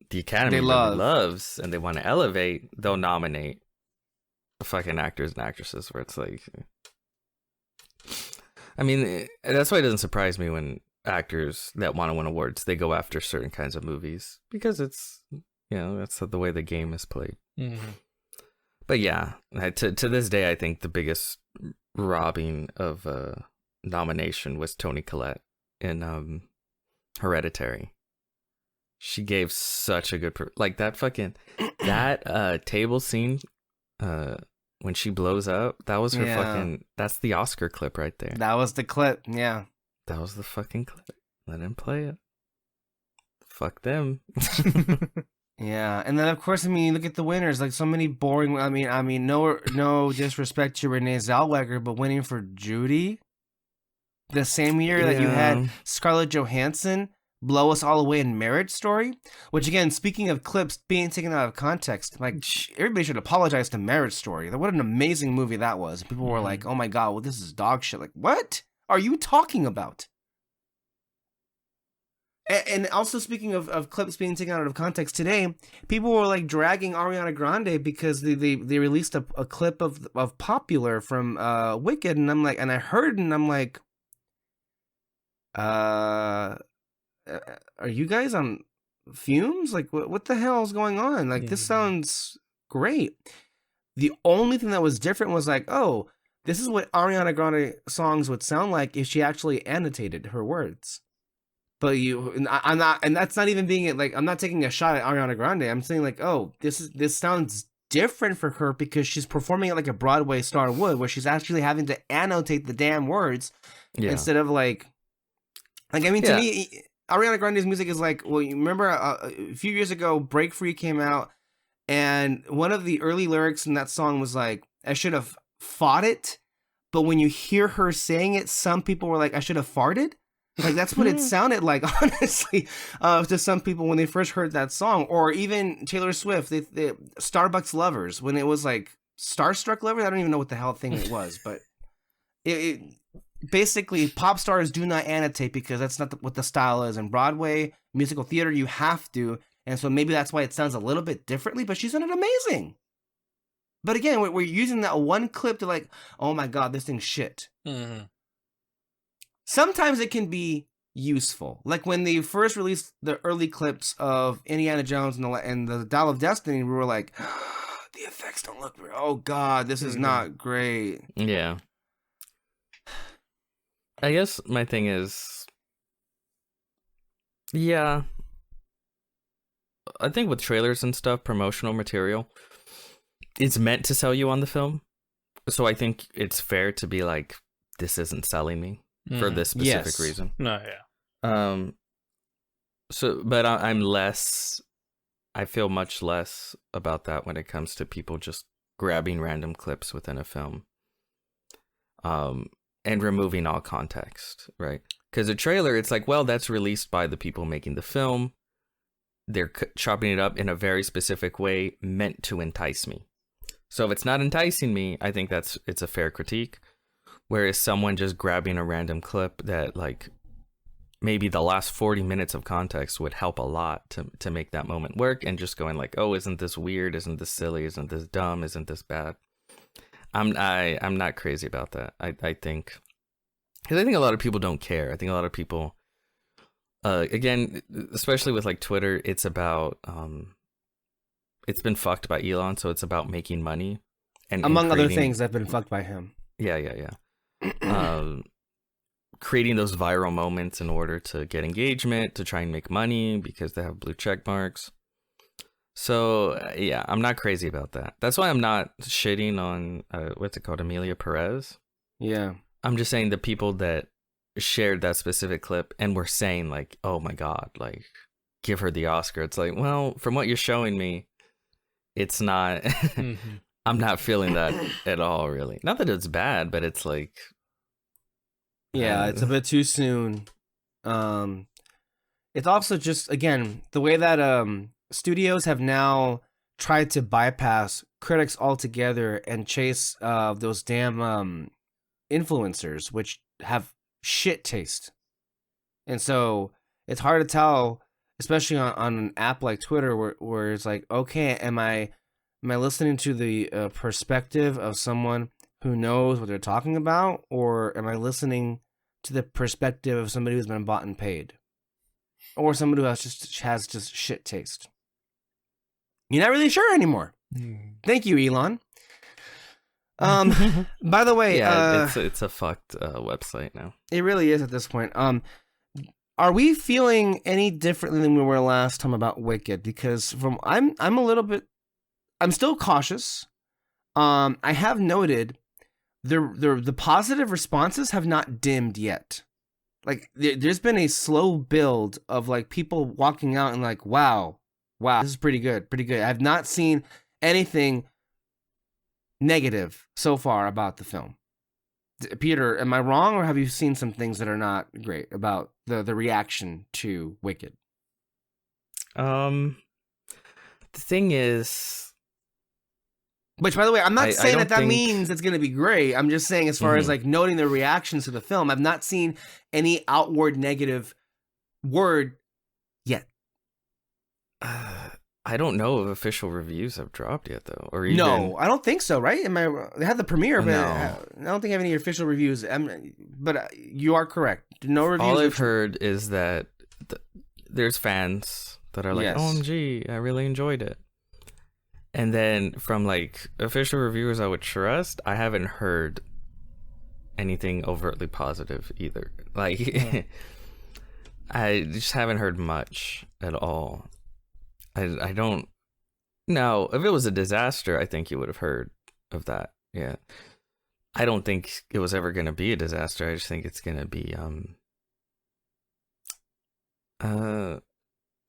the Academy really loves and they want to elevate, they'll nominate fucking actors and actresses where it's like, I mean, that's why it doesn't surprise me when actors that want to win awards, they go after certain kinds of movies, because it's, that's the way the game is played. But yeah, to this day, I think the biggest robbing of nomination was Toni Collette in Hereditary. She gave such a good like that fucking that table scene when she blows up. That was her fucking. That's the Oscar clip right there. That was the clip. Yeah, that was the fucking clip. Let him play it. Fuck them. Yeah, and then of course, I mean, look at the winners. Like so many boring. I mean, no disrespect to Renee Zellweger, but winning for Judy, the same year that you had Scarlett Johansson blow us all away in Marriage Story, which again, speaking of clips being taken out of context, like everybody should apologize to Marriage Story. What an amazing movie that was. People were like, "Oh my god, well this is dog shit." Like, what are you talking about? And also speaking of clips being taken out of context today, people were like dragging Ariana Grande because they released a clip of Popular from Wicked, and I'm like, and I heard, and I'm like, are you guys on fumes? Like, what the hell is going on? Like, this sounds great. The only thing that was different was like, oh, this is what Ariana Grande songs would sound like if she actually annotated her words. But I'm not, and that's not even being like, I'm not taking a shot at Ariana Grande. I'm saying like, oh, this sounds different for her because she's performing it like a Broadway star would, where she's actually having to annotate the damn words instead of like I mean, to me, Ariana Grande's music is like, well, you remember a few years ago, Break Free came out, and one of the early lyrics in that song was like, I should have fought it. But when you hear her saying it, some people were like, I should have farted. Like, that's what it sounded like, honestly, to some people when they first heard that song. Or even Taylor Swift, the Starbucks Lovers, when it was like Starstruck Lovers. I don't even know what the hell thing it was, but it basically, pop stars do not annotate because that's not what the style is. In Broadway, musical theater, you have to. And so maybe that's why it sounds a little bit differently, but she sounded amazing. But again, we're using that one clip to like, oh my god, this thing's shit. Mm-hmm. Sometimes it can be useful. Like when they first released the early clips of Indiana Jones and the Dial of Destiny, we were like, the effects don't look real. Oh god, this is not great. Yeah. I guess my thing is, yeah, I think with trailers and stuff, promotional material, it's meant to sell you on the film. So I think it's fair to be like, this isn't selling me for this specific reason. No, yeah. So, but I'm less, I feel much less about that when it comes to people just grabbing random clips within a film. And removing all context, right? Because a trailer, it's like, well, that's released by the people making the film. They're chopping it up in a very specific way, meant to entice me. So if it's not enticing me, I think it's a fair critique. Whereas someone just grabbing a random clip that, like, maybe the last 40 minutes of context would help a lot to make that moment work, and just going like, oh, isn't this weird? Isn't this silly? Isn't this dumb? Isn't this bad? I'm not crazy about that. I think, because I think a lot of people don't care. I think a lot of people, again, especially with like Twitter, it's about it's been fucked by Elon, so it's about making money and among other things that have been fucked by him. Yeah. Creating those viral moments in order to get engagement, to try and make money because they have blue check marks. So, yeah, I'm not crazy about that. That's why I'm not shitting on, what's it called, Amelia Perez? Yeah. I'm just saying the people that shared that specific clip and were saying, like, oh my God, like, give her the Oscar. It's like, well, from what you're showing me, it's not, I'm not feeling that at all, really. Not that it's bad, but it's like... Yeah, it's a bit too soon. It's also just, again, the way that... studios have now tried to bypass critics altogether and chase those damn influencers, which have shit taste. And so it's hard to tell, especially on an app like Twitter, where it's like, okay, am I listening to the perspective of someone who knows what they're talking about, or am I listening to the perspective of somebody who's been bought and paid, or somebody who has just shit taste? You're not really sure anymore. Thank you, Elon. By the way, yeah, it's a fucked website now. It really is at this point. Are we feeling any differently than we were last time about Wicked? Because I'm a little bit, I'm still cautious. I have noted the positive responses have not dimmed yet. Like there's been a slow build of like people walking out and like, wow, this is pretty good. I have not seen anything negative so far about the film. Peter, am I wrong, or have you seen some things that are not great about the reaction to Wicked? The thing is, which, by the way, I'm not saying that think... means it's going to be great. I'm just saying, as far as like noting the reactions to the film, I've not seen any outward negative word yet. I don't know if official reviews have dropped yet, though. Or even... No, I don't think so. Right? They had the premiere, but no. I don't think I have any official reviews. But you are correct. No reviews. All I've heard is that there's fans that are like, yes, OMG, I really enjoyed it. And then from like official reviewers I would trust, I haven't heard anything overtly positive either. Like, I just haven't heard much at all. I don't know. If it was a disaster, I think you would have heard of that. Yeah. I don't think it was ever going to be a disaster. I just think it's going to be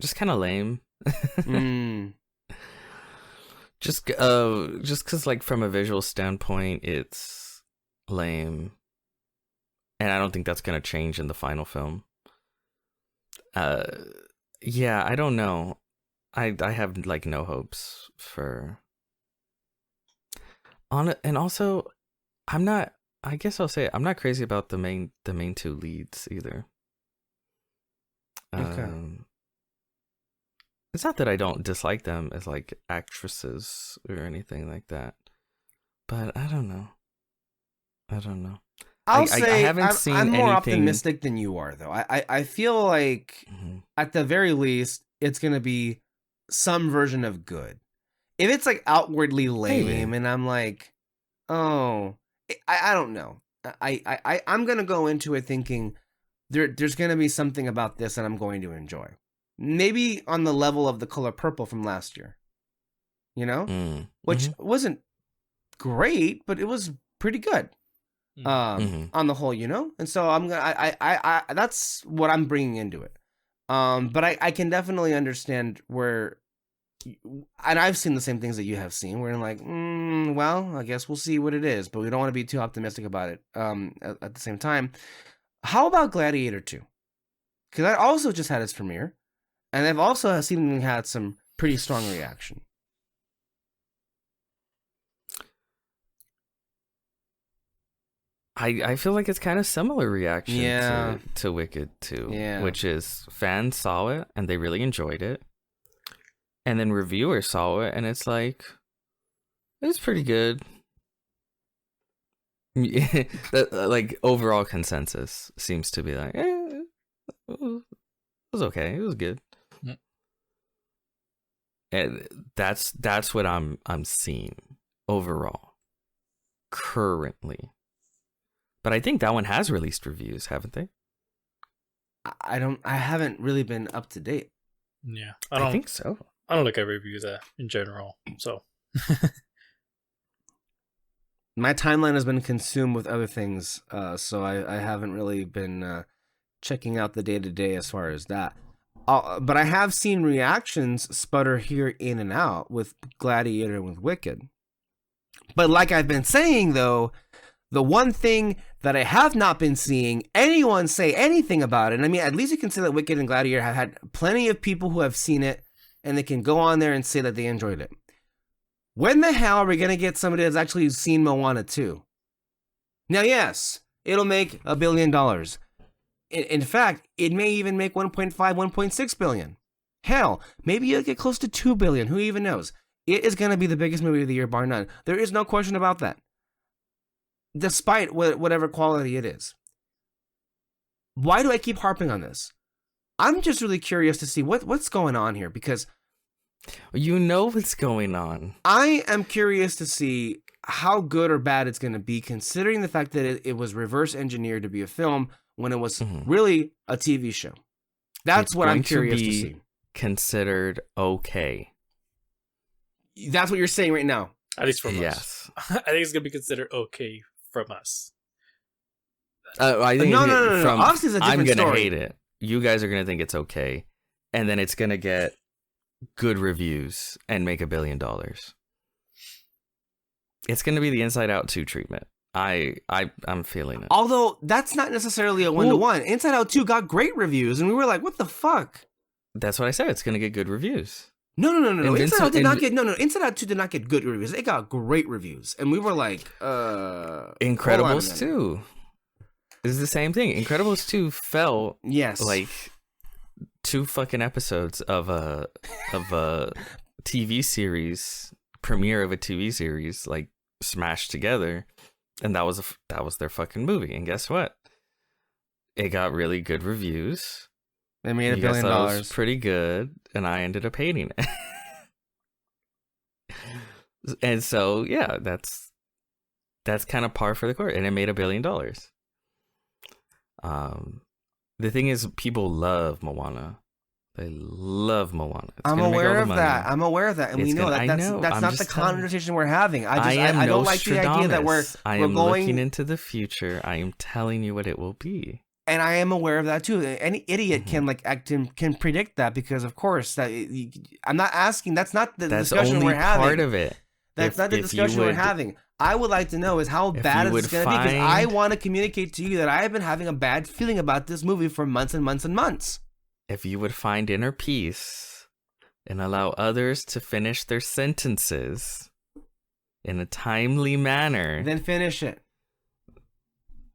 just kind of lame. Just because, like, from a visual standpoint, it's lame, and I don't think that's gonna change in the final film. Yeah, I don't know. I have like no hopes for on it, and also I'm not. I guess I'll say it, I'm not crazy about the main two leads either. Okay. It's not that I don't dislike them as like actresses or anything like that. but I don't know. I'll say haven't seen I'm more anything- optimistic than you are, though. I feel like Mhm. at the very least, it's gonna be some version of good. If it's like outwardly lame, and I'm like, oh, I don't know. I'm gonna go into it thinking there's gonna be something about this that I'm going to enjoy. Maybe on the level of The Color Purple from last year, Mm. which Mhm. wasn't great, but it was pretty good. Mhm. On the whole, and so I'm gonna, I that's what I'm bringing into it. But I can definitely understand where, and I've seen the same things that you have seen. Where I'm like, well, I guess we'll see what it is, but we don't want to be too optimistic about it. At the same time, how about Gladiator 2? Because that also just had its premiere, and they've also seemingly had some pretty strong reaction. I feel like it's kind of similar reaction Yeah. to Wicked 2, Yeah. which is fans saw it and they really enjoyed it, and then reviewers saw it and it's like, it's pretty good. Like overall consensus seems to be like, it was okay, it was good. Mm. And that's what I'm seeing overall currently. But I think that one has released reviews, haven't they? I haven't really been up to date. Yeah, I think so. I don't look at reviews in general. So My timeline has been consumed with other things, so I haven't really been checking out the day-to-day as far as that. But I have seen reactions sputter here in and out with Gladiator and with Wicked. But like I've been saying, though, the one thing that I have not been seeing anyone say anything about it, and I mean, at least you can say that Wicked and Gladiator have had plenty of people who have seen it, and they can go on there and say that they enjoyed it. When the hell are we going to get somebody that's actually seen Moana 2? Now, yes, it'll make $1 billion. In fact, it may even make 1.5, 1.6 billion. Hell, maybe it'll get close to 2 billion. Who even knows? It is going to be the biggest movie of the year, bar none. There is no question about that. Despite whatever quality it is. Why do I keep harping on this? I'm just really curious to see what's going on here, because You know what's going on. I am curious to see how good or bad it's going to be, considering the fact that it was reverse engineered to be a film when it was really a TV show. That's what I'm curious to see. Considered okay. That's what you're saying right now. at least from us, Yes. I think it's gonna be considered okay from us. I think No. from, Obviously, it's a I'm different gonna story. hate it. You guys are gonna think it's okay, and then it's gonna get good reviews and make $1 billion. It's gonna be the Inside Out 2 treatment. I'm feeling it. Although that's not necessarily a 1-to-1. Inside Out 2 got great reviews, and we were like, "What the fuck?" That's what I said. It's gonna get good reviews. No. Inside Out did not Invi- get Inside Out 2 did not get good reviews. It got great reviews, and we were like, hold on a Incredibles minute. 2 is the same thing. Incredibles 2 felt Yes, like 2 fucking episodes of a TV series, premiere of a TV series, like smashed together, and that was their fucking movie. And guess what? It got really good reviews. they made $1 You guys billion. thought it was pretty good, and I ended up hating it. And so, yeah, that's kind of par for the course, and it made $1 billion. The thing is, people love Moana. They love Moana. It's I'm gonna make all aware the of money. that. I'm aware of that, and It's we know gonna- that I that's know. that's I'm not the just telling you. conversation we're having. I am don't like the idea that we're am going looking into the future. I am telling you what it will be. And I am aware of that too. Any idiot can predict that, because of course that I'm not asking. That's not the That's discussion only we're having. part of it. That's not the If you discussion we're would- having. I would like to know is how if bad you it's would going to be, because I find- want to communicate to you that I have been having a bad feeling about this movie for months and months and months. If you would find inner peace and allow others to finish their sentences in a timely manner, Then finish it.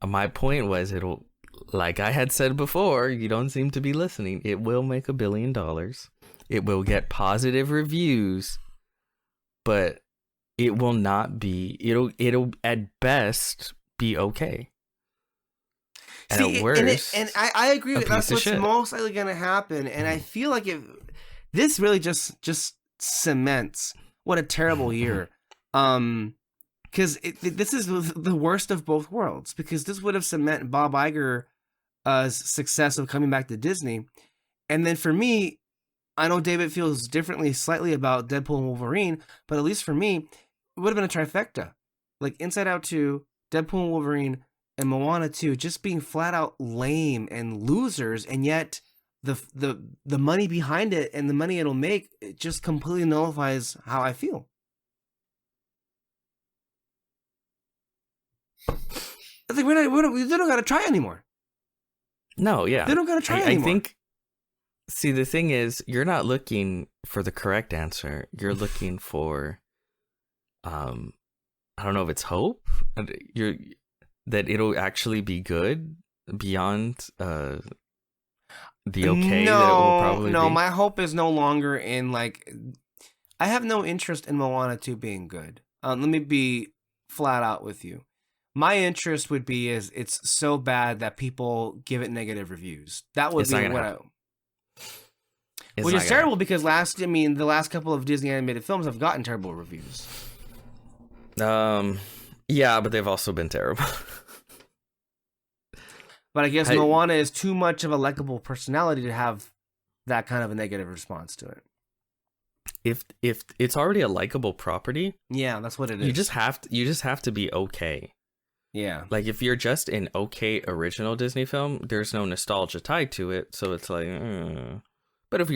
my point was, it'll, like I had said before, you don't seem to be listening. It will make $1 billion. It will get positive reviews, but it will not be. It'll at best be okay. And See, at worst, and I agree. a That's piece of what's shit. most likely going to happen. And I feel like this really just cements what a terrible year. Because this is the worst of both worlds. Because this would have cemented Bob Iger's success of coming back to Disney, and then for me, I know David feels differently slightly about Deadpool and Wolverine, but at least for me, it would have been a trifecta, like Inside Out 2, Deadpool and Wolverine, and Moana 2 just being flat out lame and losers, and yet the money behind it and the money it'll make, it just completely nullifies how I feel. I think we don't got to try anymore. No, yeah, They don't got to try I anymore. think. See, the thing is, you're not looking for the correct answer. You're looking for, I don't know if it's hope. That it'll actually be good beyond the okay that it will probably no, be. my hope is no longer in like. I have no interest in Moana 2 being good. Let me be flat out with you. My interest would be is it's so bad that people give it negative reviews. That would It's be not gonna what happen. which is terrible because the last couple of Disney animated films have gotten terrible reviews. Yeah, but they've also been terrible. But I guess Moana is too much of a likable personality to have that kind of a negative response to it. If it's already a likable property, Yeah, that's what it is. you just have to be okay. Yeah. Like if you're just an okay original Disney film, there's no nostalgia tied to it, so it's like. But if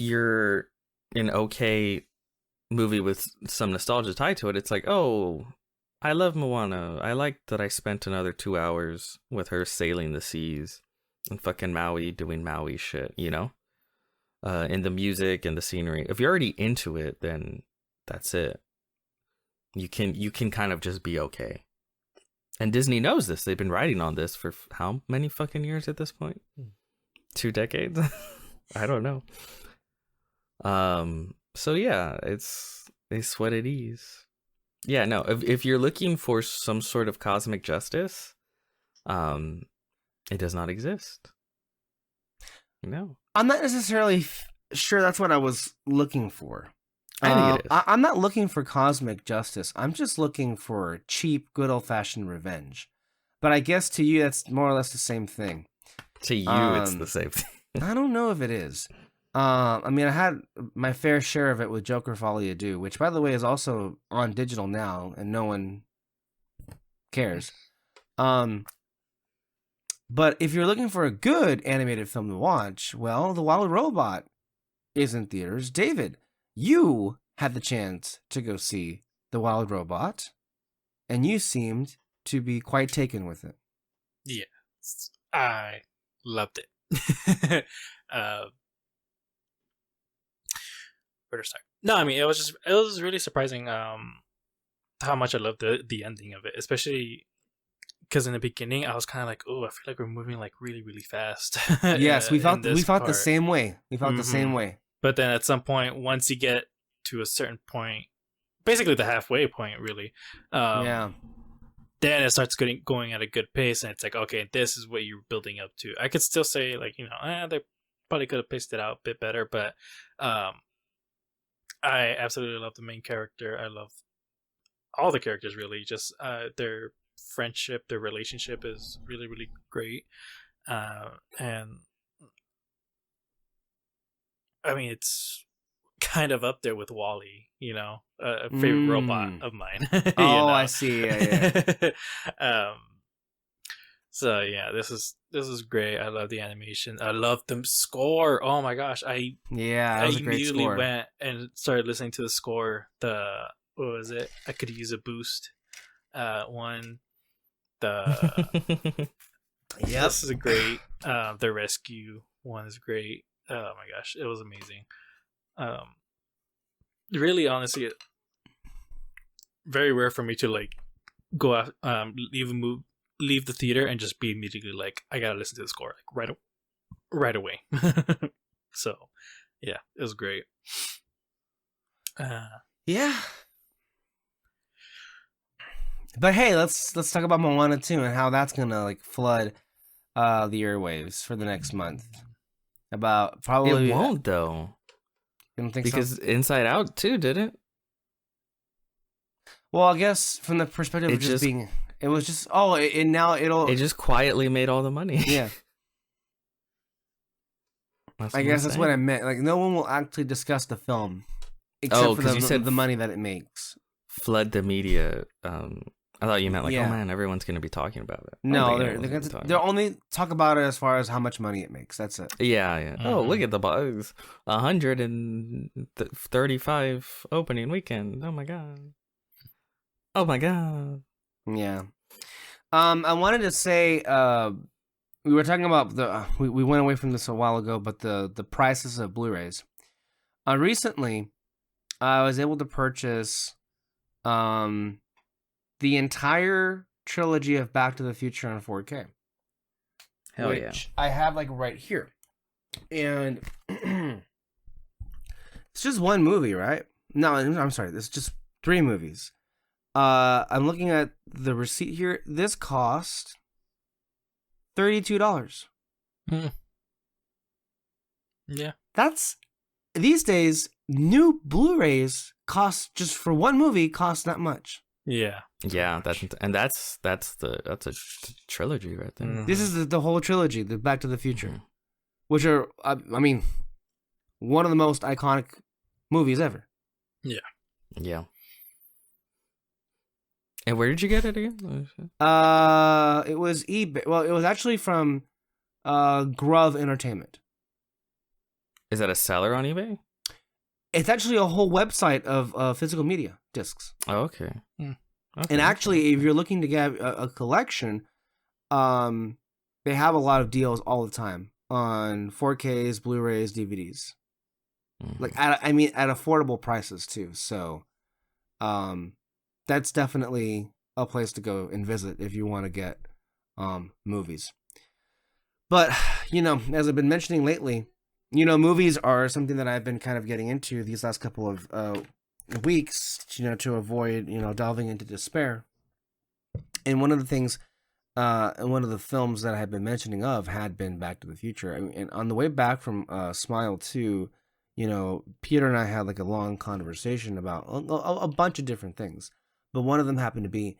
you're an okay movie with some nostalgia tied to it, it's like, oh, I love Moana. I like that I spent another 2 hours with her sailing the seas and fucking Maui doing Maui shit, you know? And the music and the scenery. If you're already into it, then that's it. You can kind of just be okay. And Disney knows this. They've been writing on this for how many fucking years at this point? 2 decades? I don't know. So yeah, they sweat at ease. Yeah, no, if you're looking for some sort of cosmic justice, it does not exist. No. I'm not necessarily sure that's what I was looking for. I think it is. I'm not looking for cosmic justice. I'm just looking for cheap, good old-fashioned revenge. But I guess to you, that's more or less the same thing. To you, it's the same thing. I don't know if it is. I mean, I had my fair share of it with Joker Folie à Deux, which, by the way, is also on digital now, and no one cares. But if you're looking for a good animated film to watch, well, The Wild Robot is in theaters. David, you had the chance to go see The Wild Robot, and you seemed to be quite taken with it. Yeah, I loved it. Where to start? No, I mean it was really surprising how much I loved the ending of it, especially because in the beginning I was kind of like, oh, I feel like we're moving like really really fast. Yes, we felt the part. same way. We felt the same way. But then at some point, once you get to a certain point, basically the halfway point, really, then it starts going at a good pace, and it's like, okay, this is what you're building up to. I could still say, like, they probably could have paced it out a bit better, but I absolutely love the main character. I love all the characters, really. Just their friendship, their relationship is really, really great. And I mean, it's kind of up there with WALL-E, a favorite robot of mine. I see. Yeah. So yeah, this is great. I love the animation. I love the score. Oh my gosh, I immediately went and started listening to the score. What was it? I could use a boost. One. This is great. The rescue one is great. Oh my gosh, it was amazing. Really, honestly, very rare for me to like go out, leave the theater and just be immediately like, I gotta listen to the score like right away. So yeah, it was great. Yeah. But hey, let's talk about Moana 2 and how that's gonna like flood the airwaves for the next month. About probably It won't though, you don't think so? because Inside Out too didn't. Well, I guess from the perspective It of just just- being, it was just now it'll It just quietly made all the money. yeah. That's I what guess I'm that's what I saying. meant. Like no one will actually discuss the film except Oh, for 'cause you said the money that it makes. Flood the media. I thought you meant like, Yeah. oh man, everyone's gonna be talking about it. I don't No, think they're anyone's gonna be talking they'll about only talk about it as far as how much money it makes. That's it. it. Yeah. Oh, look Mhm. at the bugs. 135 opening weekend. Oh my god. Oh my god. Yeah. I wanted to say, we were talking about we went away from this a while ago, but the prices of Blu-rays. Recently, I was able to purchase, the entire trilogy of Back to the Future on 4K, Hell yeah. which I have like right here, and it's just one movie, right? No, I'm sorry, it's just 3 movies. I'm looking at the receipt here. This cost $32. Yeah. That's these days new Blu-rays cost just for one movie cost that much. Yeah. Yeah, that's a trilogy right there. Mhm. This is the whole trilogy, the Back to the Future, Mhm. which are I mean one of the most iconic movies ever. Yeah. And where did you get it again? It was eBay. Well, it was actually from Grove Entertainment. Is that a seller on eBay? It's actually a whole website of physical media discs. Oh, okay. Hmm. Okay. And actually, if you're looking to get a collection, they have a lot of deals all the time on 4Ks, Blu-rays, DVDs. Mhm. Like at affordable prices too. So, that's definitely a place to go and visit if you want to get movies. But as I've been mentioning lately, movies are something that I've been kind of getting into these last couple of weeks, to avoid delving into despair. And one of the things, and one of the films that I had been mentioning of had been Back to the Future. I mean, and on the way back from Smile 2, Peter and I had like a long conversation about a bunch of different things. But one of them happened to be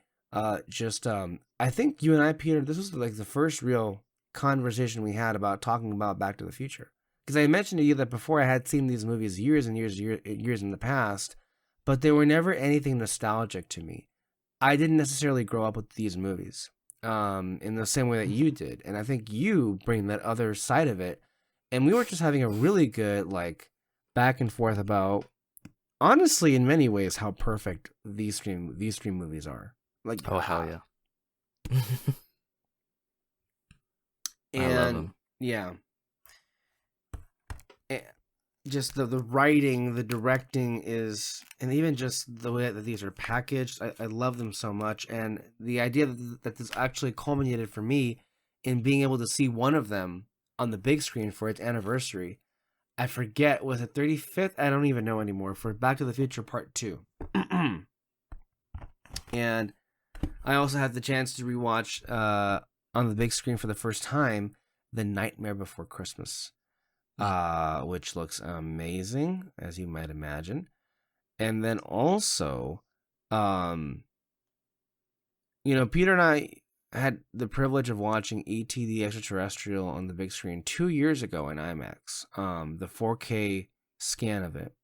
just, I think you and I, Peter, this was like the first real conversation we had about talking about Back to the Future. Because I mentioned to you that before I had seen these movies years and years in the past, but they were never anything nostalgic to me. I didn't necessarily grow up with these movies in the same way that you did. And I think you bring that other side of it. And we were just having a really good, like, back and forth about, honestly, in many ways, how perfect these three movies are. Like, Oh, hell yeah. and I love them. yeah, and just the writing, the directing is, and even just the way that these are packaged, I love them so much. And the idea that this actually culminated for me in being able to see one of them on the big screen for its anniversary. I forget, was it 35th? I don't even know anymore. For Back to the Future Part 2. And I also had the chance to rewatch on the big screen for the first time The Nightmare Before Christmas, which looks amazing, as you might imagine. And then also, Peter and I had the privilege of watching E.T. the Extraterrestrial on the big screen 2 years ago in IMAX, the 4K scan of it,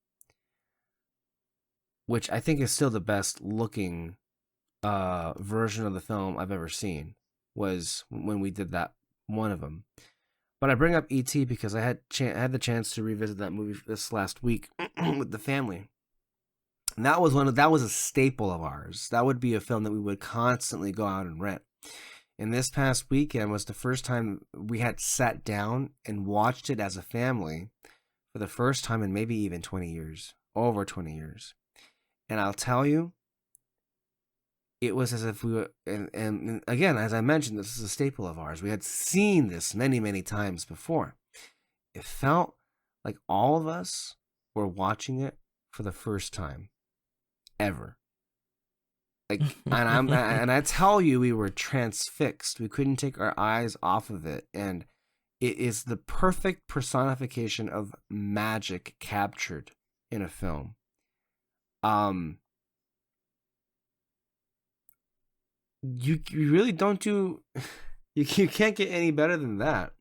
which I think is still the best looking version of the film I've ever seen, was when we did that one of them. But I bring up E.T. because I had the chance to revisit that movie this last week with the family. And that was a staple of ours. That would be a film that we would constantly go out and rent. And this past weekend was the first time we had sat down and watched it as a family for the first time in maybe even 20 years, over 20 years. And I'll tell you, it was as if we were, and again, as I mentioned, this is a staple of ours. We had seen this many, many times before. It felt like all of us were watching it for the first time. ever. Like, and I tell you, we were transfixed. We couldn't take our eyes off of it, and it is the perfect personification of magic captured in a film. You really don't do. You can't get any better than that.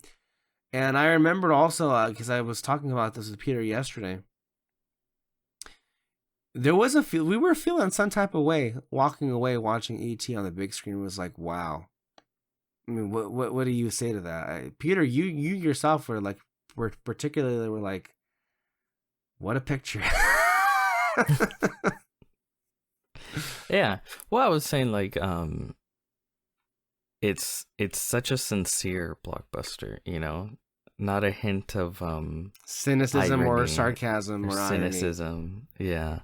And I remembered also, because I was talking about this with Peter yesterday. There was we were feeling some type of way walking away watching E.T. on the big screen. It was like, wow. I mean, what do you say to that, Peter? You yourself were particularly were like, what a picture. Yeah. Well, I was saying like it's such a sincere blockbuster, you know, not a hint of cynicism or irony sarcasm or cynicism. Irony. Yeah.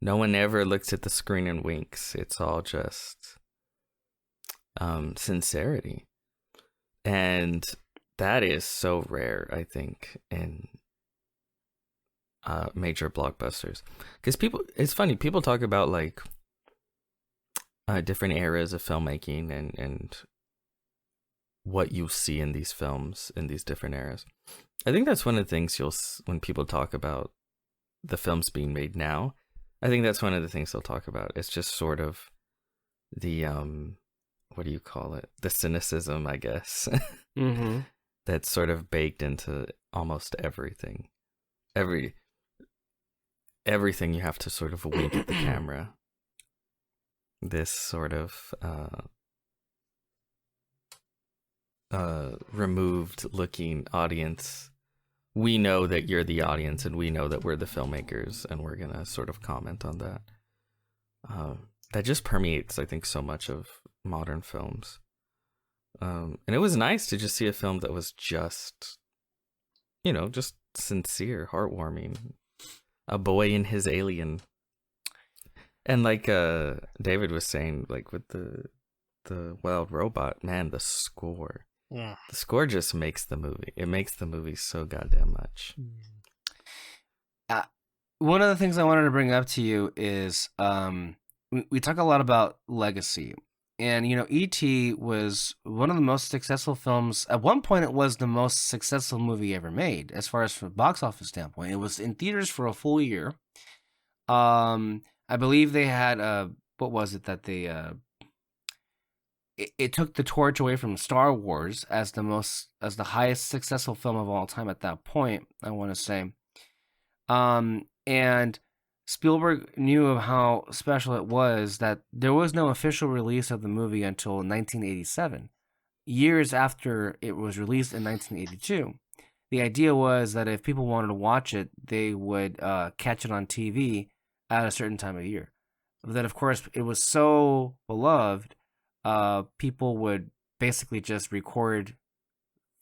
No one ever looks at the screen and winks. It's all just sincerity. And that is so rare, I think, in major blockbusters. Because it's funny, people talk about like different eras of filmmaking and what you see in these films in these different eras. I think that's one of the things when people talk about the films being made now, I think that's one of the things they'll talk about. It's just sort of the what do you call it? The cynicism, I guess. Mm-hmm. That's sort of baked into almost everything. Everything you have to sort of wink at the camera. This sort of removed looking audience. We know that you're the audience and we know that we're the filmmakers and we're gonna sort of comment on that. That just permeates, I think, so much of modern films. And it was nice to just see a film that was just, you know, just sincere, heartwarming. A boy and his alien. And like David was saying, like with the Wild Robot, man, the score. Yeah. The score just makes the movie. It makes the movie so goddamn much. One of the things I wanted to bring up to you is we talk a lot about legacy. And, you know, E.T. was one of the most successful films. At one point, it was the most successful movie ever made, as far as from a box office standpoint. It was in theaters for a full year. I believe they had, what was it that they, it took the torch away from Star Wars as the highest successful film of all time at that point, I want to say. And Spielberg knew of how special it was that there was no official release of the movie until 1987, years after it was released in 1982. The idea was that if people wanted to watch it, they would catch it on TV at a certain time of year. But then, of course, it was so beloved, people would basically just record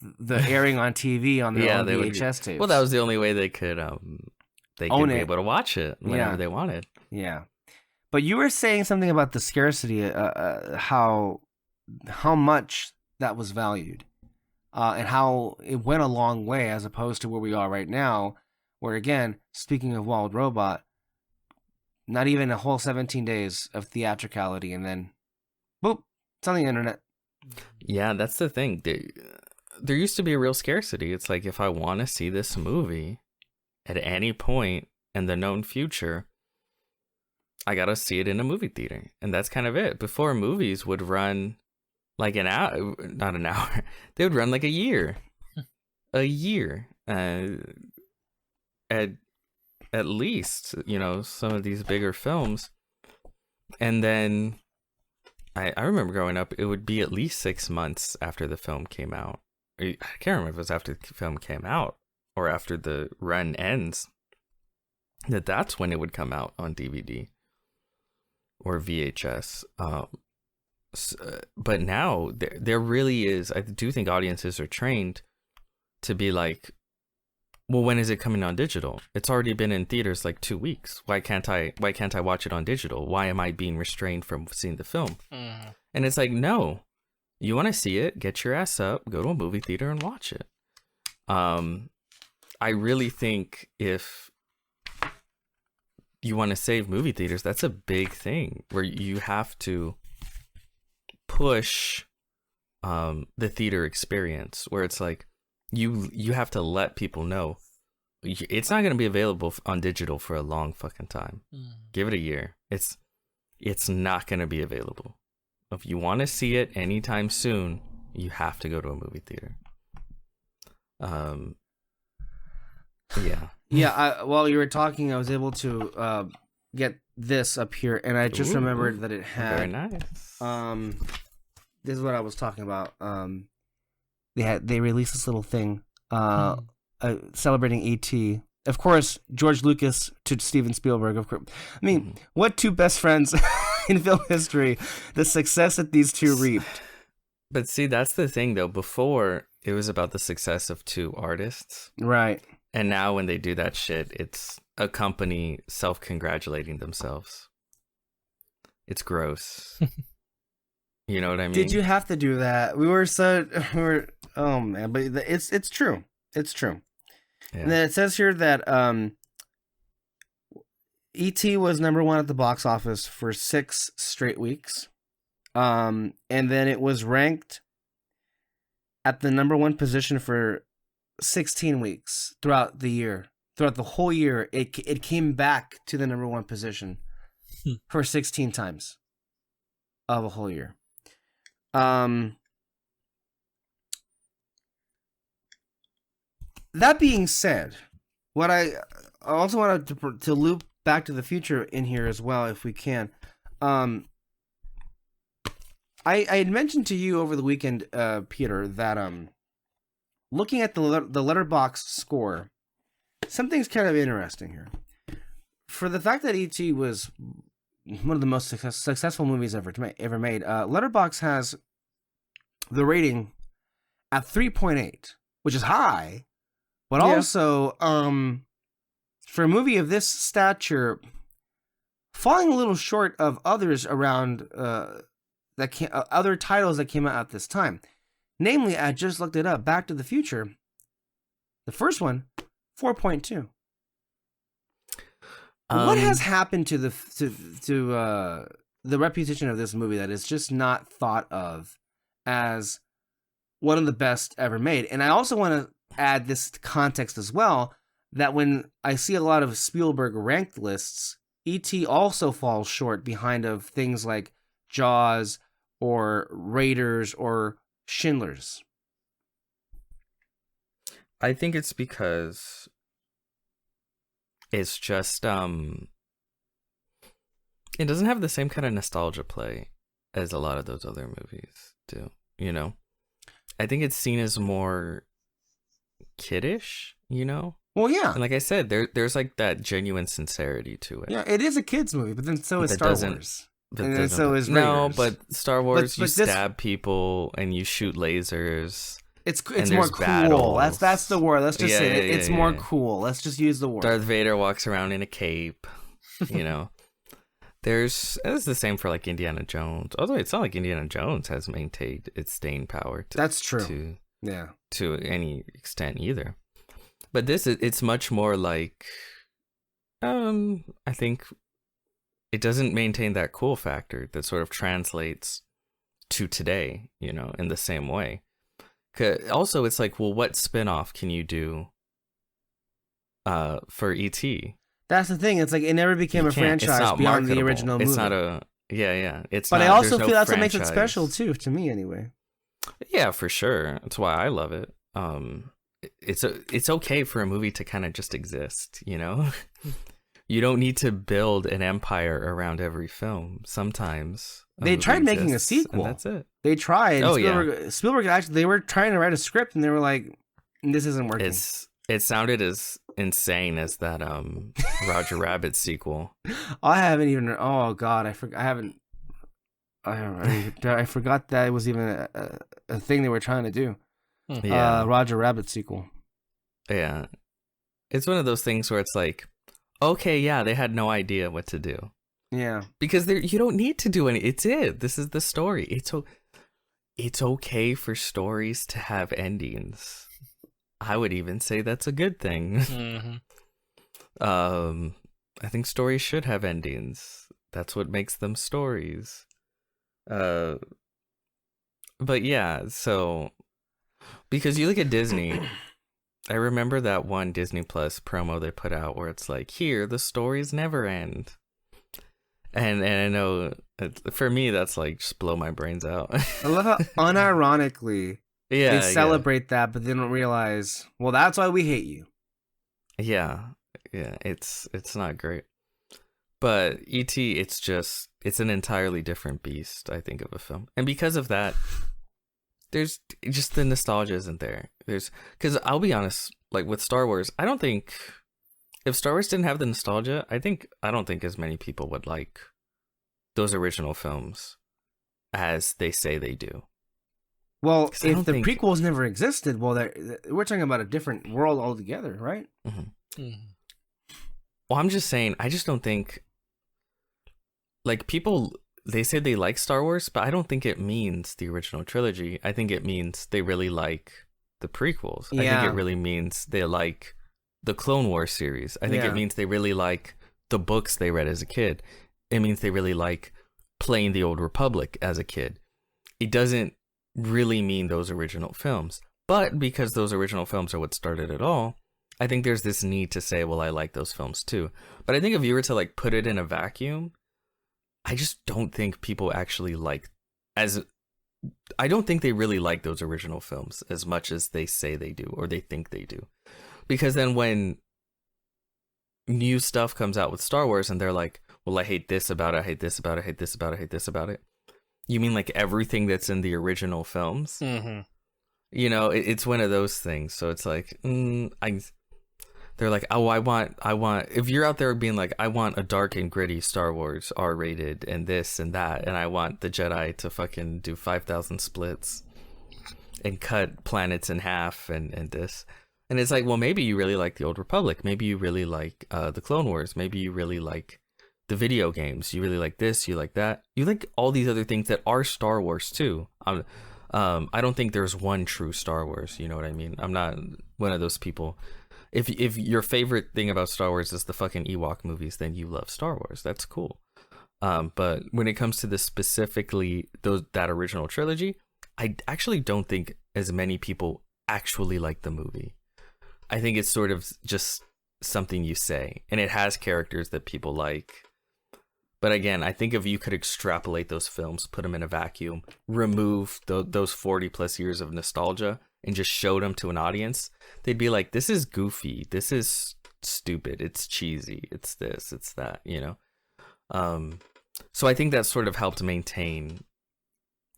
the airing on TV on their own VHS tapes. Well, that was the only way they could be able to watch it whenever they wanted. Yeah. But you were saying something about the scarcity, how much that was valued, and how it went a long way as opposed to where we are right now, where, again, speaking of Wild Robot, not even a whole 17 days of theatricality, and then, boop, it's on the internet. Yeah, that's the thing. There used to be a real scarcity. It's like, if I want to see this movie at any point in the known future, I gotta see it in a movie theater. And that's kind of it. Before, movies would run like an hour, not an hour, they would run like a year. A year. At least, you know, some of these bigger films. And then I remember growing up, it would be at least 6 months after the film came out. I can't remember if it was after the film came out or after the run ends, that's when it would come out on DVD or VHS. But now there really is, I do think audiences are trained to be like, well, when is it coming on digital? It's already been in theaters like 2 weeks. Why can't I watch it on digital? Why am I being restrained from seeing the film? And it's like, no, you want to see it, get your ass up, go to a movie theater and watch it. I really think if you want to save movie theaters, that's a big thing where you have to push the theater experience, where it's like you have to let people know it's not going to be available on digital for a long fucking time. Give it a year. It's not going to be available. If you want to see it anytime soon, you have to go to a movie theater. Yeah. While you were talking, I was able to get this up here, and I just remembered that it had. Very nice. This is what I was talking about. They released this little thing celebrating ET. Of course, George Lucas to Steven Spielberg. Of course, I mean, what two best friends in film history? The success that these two reaped. But see, that's the thing, though. Before, it was about the success of two artists, right? And now, when they do that shit, it's a company self-congratulating themselves. It's gross. You know what I mean? Did you have to do that? Oh man, but it's true. It's true. Yeah. And then it says here that E.T. was #1 at the box office for 6 straight weeks. And then it was ranked at the #1 position for 16 weeks throughout the year. Throughout the whole year, it came back to the #1 position for 16 times of a whole year. That being said, what I also wanted to loop Back to the Future in here as well, if we can. I had mentioned to you over the weekend, Peter, that looking at the Letterboxd score, something's kind of interesting here. For the fact that E.T. was one of the most successful movies ever made, Letterboxd has the rating at 3.8, which is high, but also for a movie of this stature, falling a little short of others around other titles that came out at this time. Namely, I just looked it up. Back to the Future, the first one, 4.2. What has happened to the reputation of this movie that is just not thought of as one of the best ever made? And I also want to add this context as well, that when I see a lot of Spielberg ranked lists, E.T. also falls short behind of things like Jaws or Raiders or Schindler's. I think it's because it's just it doesn't have the same kind of nostalgia play as a lot of those other movies do, you know? I think it's seen as more kiddish, you know? Well, yeah. And like I said, there's like that genuine sincerity to it. Yeah, it is a kid's movie, but then so is Star Wars. And then so is Raiders. No, but Star Wars, you stab people and you shoot lasers. It's more cool. Battles. That's the word. Let's just say it. It's more cool. Let's just use the word. Darth Vader walks around in a cape, you know. It's the same for like Indiana Jones. Although it's not like Indiana Jones has maintained its staying power. That's true. To any extent either. But it's much more like, I think it doesn't maintain that cool factor that sort of translates to today, you know, in the same way. Also, it's like, well, what spin-off can you do for E.T.? That's the thing. It's like it never became a franchise beyond the original movie. It's not a... Yeah. But I also feel that's what makes it special, too, to me, anyway. Yeah, for sure. That's why I love it. It's okay for a movie to kind of just exist, you know? You don't need to build an empire around every film. Sometimes they tried making a sequel. That's it. They tried. Spielberg actually, they were trying to write a script, and they were like, "This isn't working." It sounded as insane as that Roger Rabbit sequel. I haven't even. Oh God, I forgot that it was even a thing they were trying to do. Yeah, Roger Rabbit sequel. Yeah, it's one of those things where it's like, okay, yeah, they had no idea what to do. Yeah, because you don't need to do any. This is the story. It's okay for stories to have endings. I would even say that's a good thing. Mm-hmm. I think stories should have endings. That's what makes them stories. But yeah, so because you look at Disney, I remember that one Disney Plus promo they put out where it's like, here, the stories never end. And I know for me that's like just blow my brains out. I love how unironically Yeah, they celebrate that, but they don't realize, well, that's why we hate you. yeah, it's not great. But E.T., it's an entirely different beast, I think, of a film. And because of that, there's just the nostalgia isn't there. Because I'll be honest, like with Star Wars, I don't think, if Star Wars didn't have the nostalgia, I don't think as many people would like those original films as they say they do. Well, if the prequels never existed, well, we're talking about a different world altogether, right? Mm-hmm. Well, I'm just saying, I just don't think, like, people, they say they like Star Wars, but I don't think it means the original trilogy. I think it means they really like the prequels. I think it really means they like the Clone Wars series. I think it means they really like the books they read as a kid. It means they really like playing the Old Republic as a kid. It doesn't really mean those original films. But because those original films are what started it all, I think there's this need to say, well, I like those films too. But I think if you were to like put it in a vacuum, I just don't think people actually I don't think they really like those original films as much as they say they do or they think they do. Because then when new stuff comes out with Star Wars and they're like, well, I hate this about it, I hate this about it, I hate this about it, I hate this about it. You mean like everything that's in the original films? Mm-hmm. You know, it's one of those things. So it's like, they're like, oh, I want, if you're out there being like, I want a dark and gritty Star Wars R-rated and this and that, and I want the Jedi to fucking do 5,000 splits and cut planets in half and this. And it's like, well, maybe you really like the Old Republic. Maybe you really like the Clone Wars. Maybe you really like the video games. You really like this, you like that. You like all these other things that are Star Wars too. I don't think there's one true Star Wars, you know what I mean? I'm not one of those people. If your favorite thing about Star Wars is the fucking Ewok movies, then you love Star Wars. That's cool. But when it comes to the specifically that original trilogy, I actually don't think as many people actually like the movie. I think it's sort of just something you say, and it has characters that people like. But again, I think if you could extrapolate those films, put them in a vacuum, remove those 40 plus years of nostalgia, and just show them to an audience, they'd be like, this is goofy, this is stupid, it's cheesy, it's this, it's that, you know? So I think that sort of helped maintain,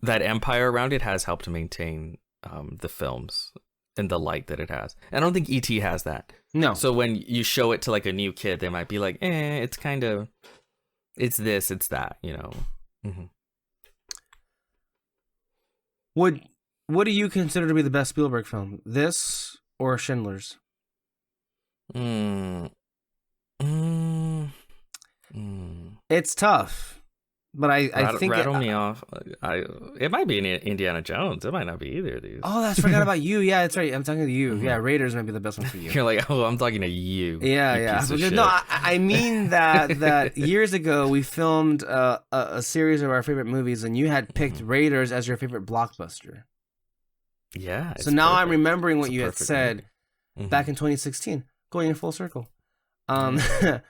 that empire around it has helped to maintain the films and the light that it has. And I don't think E.T. has that. No. So when you show it to like a new kid, they might be like, it's kind of, it's this, it's that, you know? Mm-hmm. What do you consider to be the best Spielberg film? This or Schindler's? It's tough, but I think rattle me off. It might be Indiana Jones. It might not be either of these. Oh, I forgot about you. Yeah, that's right. I'm talking to you. Mm-hmm. Yeah, Raiders might be the best one for you. You're like, oh, I'm talking to you. Yeah. No, I mean that years ago we filmed a series of our favorite movies, and you had picked Raiders as your favorite blockbuster. Yeah. So now I'm remembering what you had said back in 2016, going in full circle. That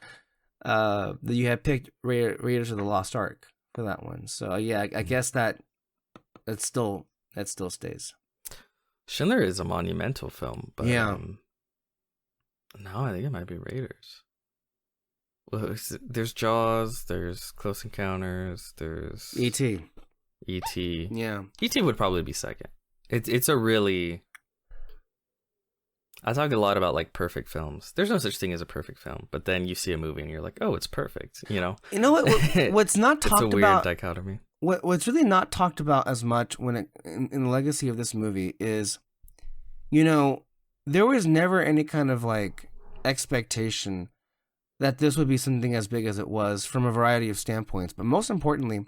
you had picked Raiders of the Lost Ark for that one. So yeah, I guess that still stays. Schindler is a monumental film, but yeah. No, I think it might be Raiders. Well, there's Jaws, there's Close Encounters, there's E.T. E.T. Yeah. E.T. would probably be second. It's a really... I talk a lot about like perfect films. There's no such thing as a perfect film, but then you see a movie and you're like, oh, it's perfect. You know. You know what? What's not talked about? It's a weird dichotomy. What's really not talked about as much in the legacy of this movie is, you know, there was never any kind of like expectation that this would be something as big as it was from a variety of standpoints. But most importantly,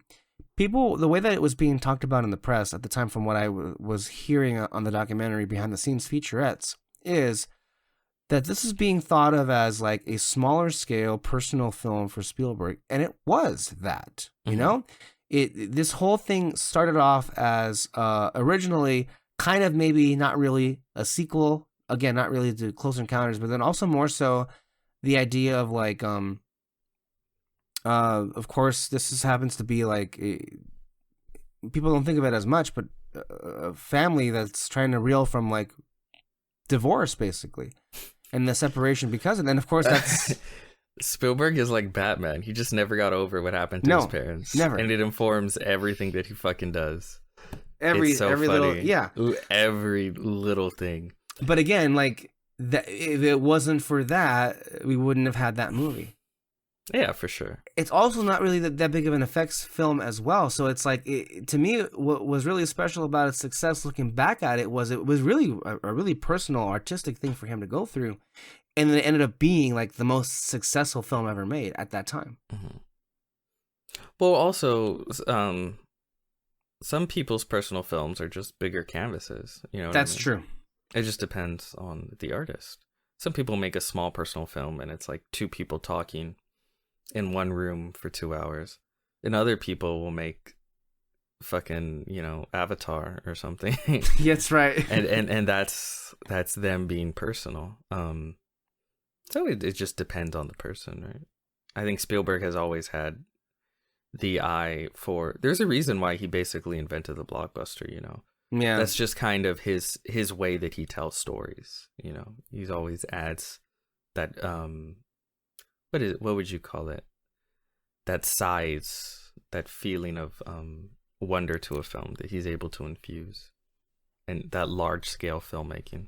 the way that it was being talked about in the press at the time, from what I was hearing on the documentary behind the scenes featurettes, is that this is being thought of as like a smaller scale personal film for Spielberg, and it was that. You know, this whole thing started off as originally kind of maybe not really a sequel. Again, not really to Close Encounters, but then also more so the idea of like of course this happens to be like people don't think of it as much, but a family that's trying to reel from like divorce basically, and the separation because of. And of course that's Spielberg is like Batman. He just never got over what happened to his parents. Never. And it informs everything that he fucking does. every funny. little Every little thing. But again, like that, if it wasn't for that, we wouldn't have had that movie. Yeah, for sure. It's also not really that big of an effects film as well. So it's like, to me, what was really special about its success looking back at it was really a really personal, artistic thing for him to go through. And then it ended up being like the most successful film ever made at that time. Mm-hmm. Well, also, some people's personal films are just bigger canvases. You know, that's true. It just depends on the artist. Some people make a small personal film and it's like two people talking in one room for 2 hours. And other people will make fucking, you know, Avatar or something. That's right. and that's them being personal. So it just depends on the person, right? I think Spielberg has always had the eye for. There's a reason why he basically invented the blockbuster, you know. Yeah, that's just kind of his way that he tells stories. You know, he's always adds that what would you call it? That size, that feeling of wonder to a film that he's able to infuse, and that large scale filmmaking.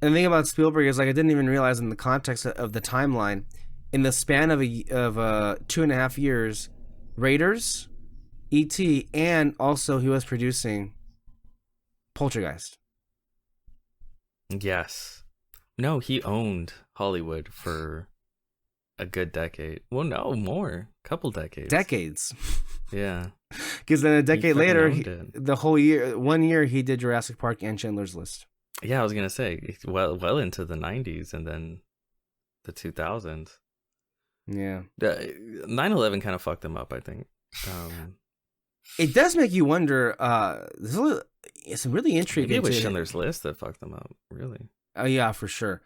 And the thing about Spielberg is, like, I didn't even realize in the context of the timeline, in the span of 2.5 years, Raiders, E.T., and also he was producing Poltergeist. Yes. No, he owned Hollywood for a good decade. Well, no, more. Couple decades. Decades. Yeah. Because then a decade later, the whole year, 1 year, he did Jurassic Park and Schindler's List. Yeah, I was going to say, well into the 90s and then the 2000s. Yeah. 9/11 kind of fucked them up, I think. It does make you wonder, it's really intriguing. Maybe it was Schindler's List that fucked them up, really. Oh, yeah, for sure.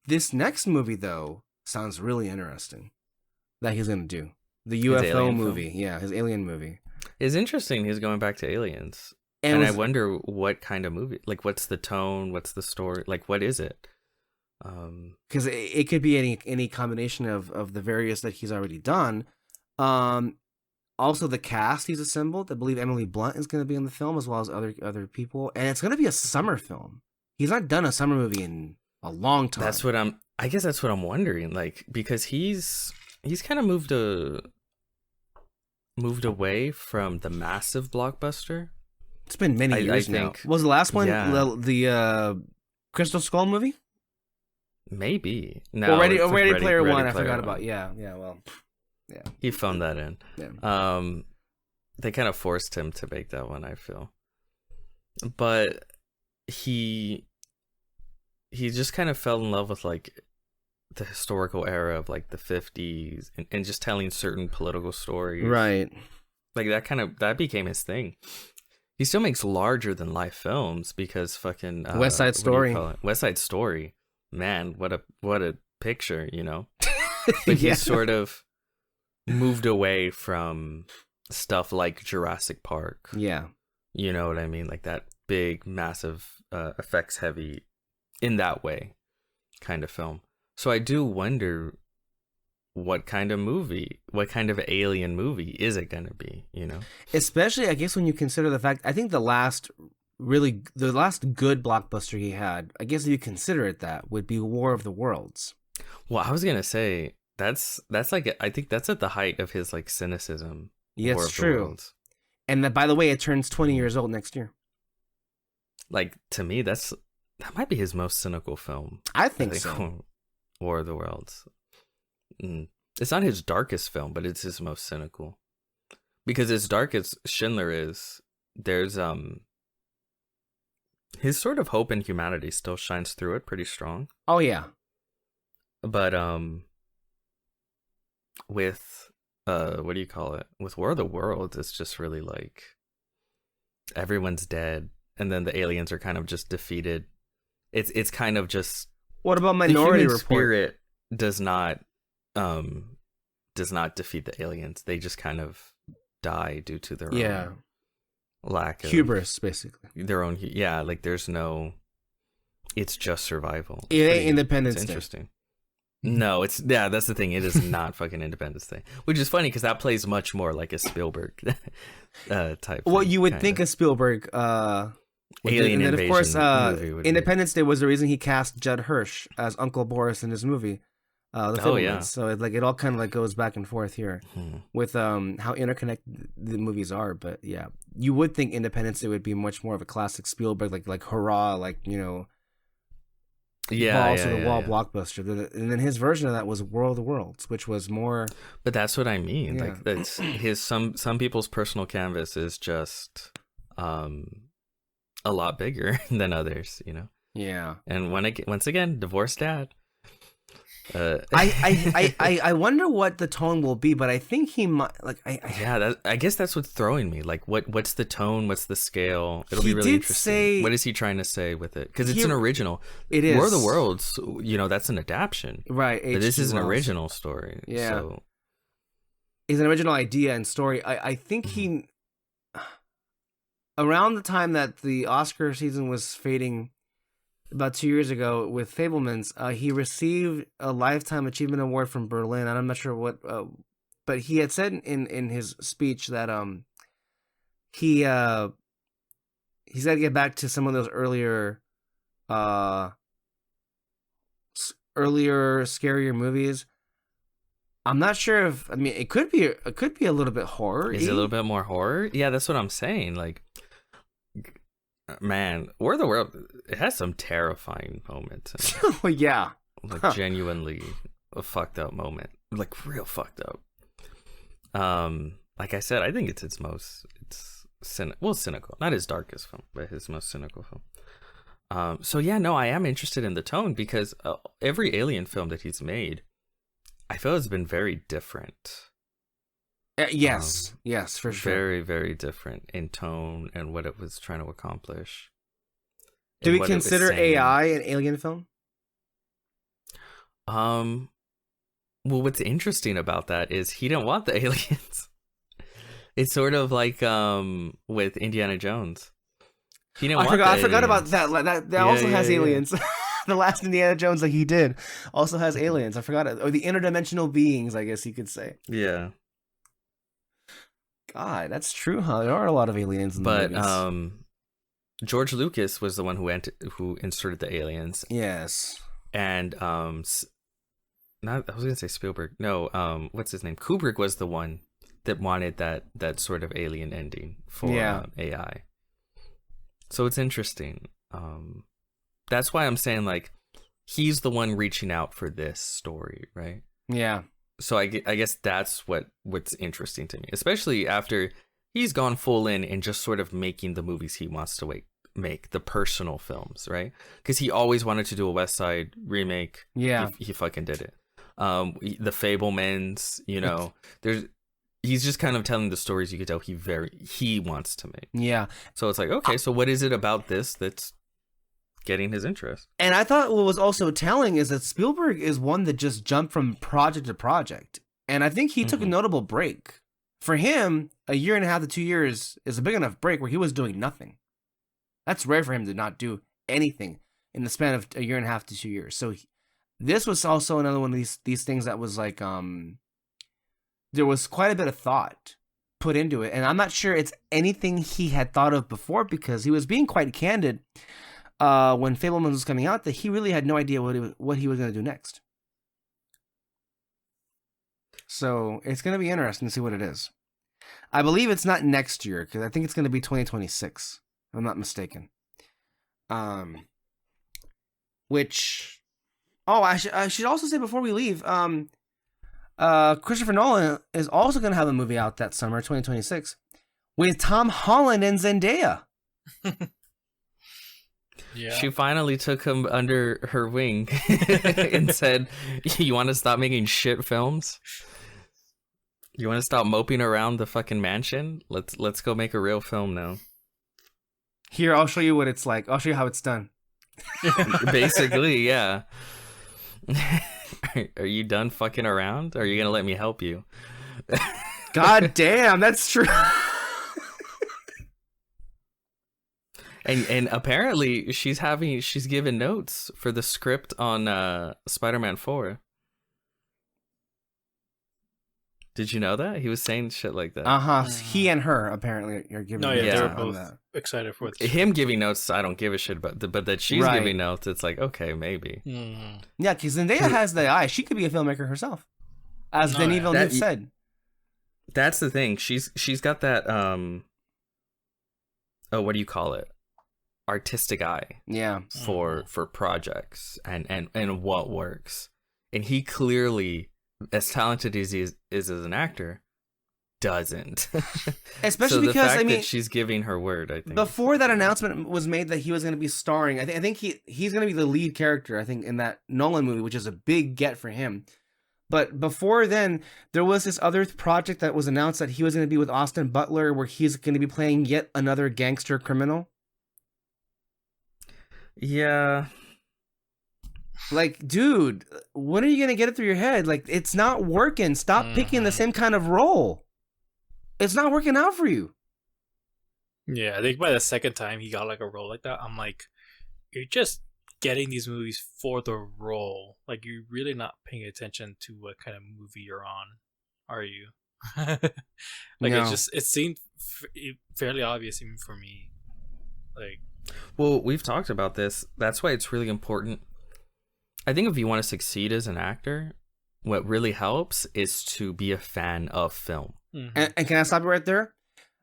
This next movie, though, sounds really interesting that he's going to do. The UFO movie. Film? Yeah, his alien movie. It's interesting he's going back to aliens. And I wonder what kind of movie, like what's the tone, what's the story, like what is it? Because it could be any combination of the various that he's already done. Also, the cast he's assembled. I believe Emily Blunt is going to be in the film as well as other people, and it's going to be a summer film. He's not done a summer movie in a long time. I guess that's what I'm wondering, like because he's kind of moved away from the massive blockbuster. It's been many years now. Was the last one the Crystal Skull movie? Maybe. No, Ready Player One. I forgot about. Yeah. Well, yeah. He phoned that in. Yeah. They kind of forced him to make that one, I feel. But he just kind of fell in love with like the historical era of like the 50s and just telling certain political stories. Right. Like that became his thing. He still makes larger than life films because fucking West Side Story. West Side Story. Man, what a picture, you know. But he sort of moved away from stuff like Jurassic Park. Yeah. You know what I mean? Like that big, massive, effects heavy in that way kind of film. So I do wonder what kind of alien movie is it going to be, you know? Especially, I guess, when you consider the fact, I think the last good blockbuster he had, I guess if you consider it that, would be War of the Worlds. Well, I was going to say, that's like, I think that's at the height of his, like, cynicism. Yeah, it's true. And by the way, it turns 20 years old next year. Like, to me, that might be his most cynical film. I think so. War of the Worlds. It's not his darkest film, but it's his most cynical. Because as dark as Schindler is, there's his sort of hope in humanity still shines through it pretty strong. Oh yeah. But with what do you call it? With War of the Worlds, it's just really like everyone's dead, and then the aliens are kind of just defeated. It's kind of just, What about the Minority human Report? spirit does not defeat the aliens. They just kind of die due to their Yeah. own lack of Hubris, basically. their own. Yeah, like there's no. It's just survival. It ain't Independence It's Day. interesting. No, that's the thing. It is not fucking Independence Day, which is funny because that plays much more like a Spielberg type. Well, thing, you would kinda. think of Spielberg. Alien and then, of course, invasion movie would be- Independence Day was the reason he cast Judd Hirsch as Uncle Boris in his movie. The Oh, yeah. Fablemans. So it all kind of like goes back and forth here Hmm. with how interconnected the movies are. But yeah, you would think Independence Day would be much more of a classic Spielberg, like hurrah, like balls to the wall blockbuster. And then his version of that was War of the Worlds, which was more. But that's what I mean. Yeah. Like that's his some people's personal canvas is just a lot bigger than others, Yeah. And once again, divorced dad. I wonder what the tone will be, but I think he might Yeah, I guess that's what's throwing me. Like, what's the tone? What's the scale? It'll He be really did interesting. say- What is he trying to say with it? Because it's He- an original. It is War of the Worlds, that's an adaptation. right. But this H.G. is an Wells. original story. Yeah. So, Is an original idea and story. I think he around the time that the Oscar season was fading, about 2 years ago with Fablemans, he received a Lifetime Achievement Award from Berlin. And I'm not sure what, but he had said in his speech that he's got to get back to some of those earlier scarier movies. I'm not sure if it could be a little bit horror. is it a little bit more horror? Yeah, that's what I'm saying. Like, man, War of the World, it has some terrifying moments. In it. Oh yeah. Like genuinely a fucked up moment, like real fucked up. Like I said, I think it's cynical, not his darkest film, but his most cynical film. So yeah, no, I am interested in the tone because every Alien film that he's made, I feel has been very different. Yes, for sure. Very, very different in tone and what it was trying to accomplish. Do and we what it was consider saying. AI an alien film? Well, what's interesting about that is he didn't want the aliens. It's sort of like with Indiana Jones. He didn't want I the forgot about aliens. that. That Yeah, also has yeah. aliens. The last Indiana Jones that he did also has aliens. I forgot it. Or the interdimensional beings, I guess you could say. Yeah. God, that's true, huh? There are a lot of aliens in the But movies. George Lucas was the one who inserted the aliens. Yes. And I was gonna say Spielberg. No, what's his name? Kubrick was the one that wanted that sort of alien ending for AI. So it's interesting. That's why I'm saying like he's the one reaching out for this story, right? Yeah. So I guess that's what's interesting to me, especially after he's gone full in and just sort of making the movies he wants to make, the personal films, right? Because he always wanted to do a West Side remake. Yeah. He fucking did it. The Fablemans, he's just kind of telling the stories you could tell he wants to make. Yeah. So it's like, okay, so what is it about this that's getting his interest? And I thought what was also telling is that Spielberg is one that just jumped from project to project. And I think he took a notable break. For him, 1.5 to 2 years is a big enough break where he was doing nothing. That's rare for him to not do anything in the span of 1.5 to 2 years. So this was also another one of these things that was like, there was quite a bit of thought put into it. And I'm not sure it's anything he had thought of before because he was being quite candid when Fablemans was coming out that he really had no idea what he was going to do next. So it's going to be interesting to see what it is. I believe it's not next year because I think it's going to be 2026. If I'm not mistaken. Which, I should also say before we leave, Christopher Nolan is also going to have a movie out that summer, 2026, with Tom Holland and Zendaya. Yeah. She finally took him under her wing and said, "You want to stop making shit films? You want to stop moping around the fucking mansion? Let's go make a real film now." Here, I'll show you what it's like. I'll show you how it's done. Basically, yeah. Are you done fucking around? Or are you gonna let me help you? God damn, that's true. And apparently she's given notes for the script on Spider-Man 4. Did you know that? He was saying shit like that. He and her apparently are giving. No, yeah, Yeah. they were on both that. excited for this. Him giving notes, I don't give a shit about. But that she's Right. giving notes, it's like, okay, maybe. Mm. Yeah, because Zendaya has the eye. She could be a filmmaker herself, as No, Denis yeah. Villeneuve That- said. That's the thing. She's got that what do you call it? Artistic eye Yeah, for projects and what works. And he clearly, as talented as he is as an actor, doesn't. especially so the because fact I mean, that she's giving her word, I think. before that announcement was made that he was going to be starring, I think he's going to be the lead character. I think in that Nolan movie, which is a big get for him. But before then, there was this other project that was announced that he was going to be with Austin Butler, where he's going to be playing yet another gangster criminal. Yeah. Like, dude, when are you going to get it through your head? Like, it's not working. Stop picking the same kind of role. It's not working out for you. Yeah, I think by the second time he got like a role like that, I'm like, you're just getting these movies for the role. Like, you're really not paying attention to what kind of movie you're on, are you? Like, No. it seemed fairly obvious even for me. Like, Well, we've talked about this. That's why it's really important. I think if you want to succeed as an actor, what really helps is to be a fan of film. And can I stop you right there?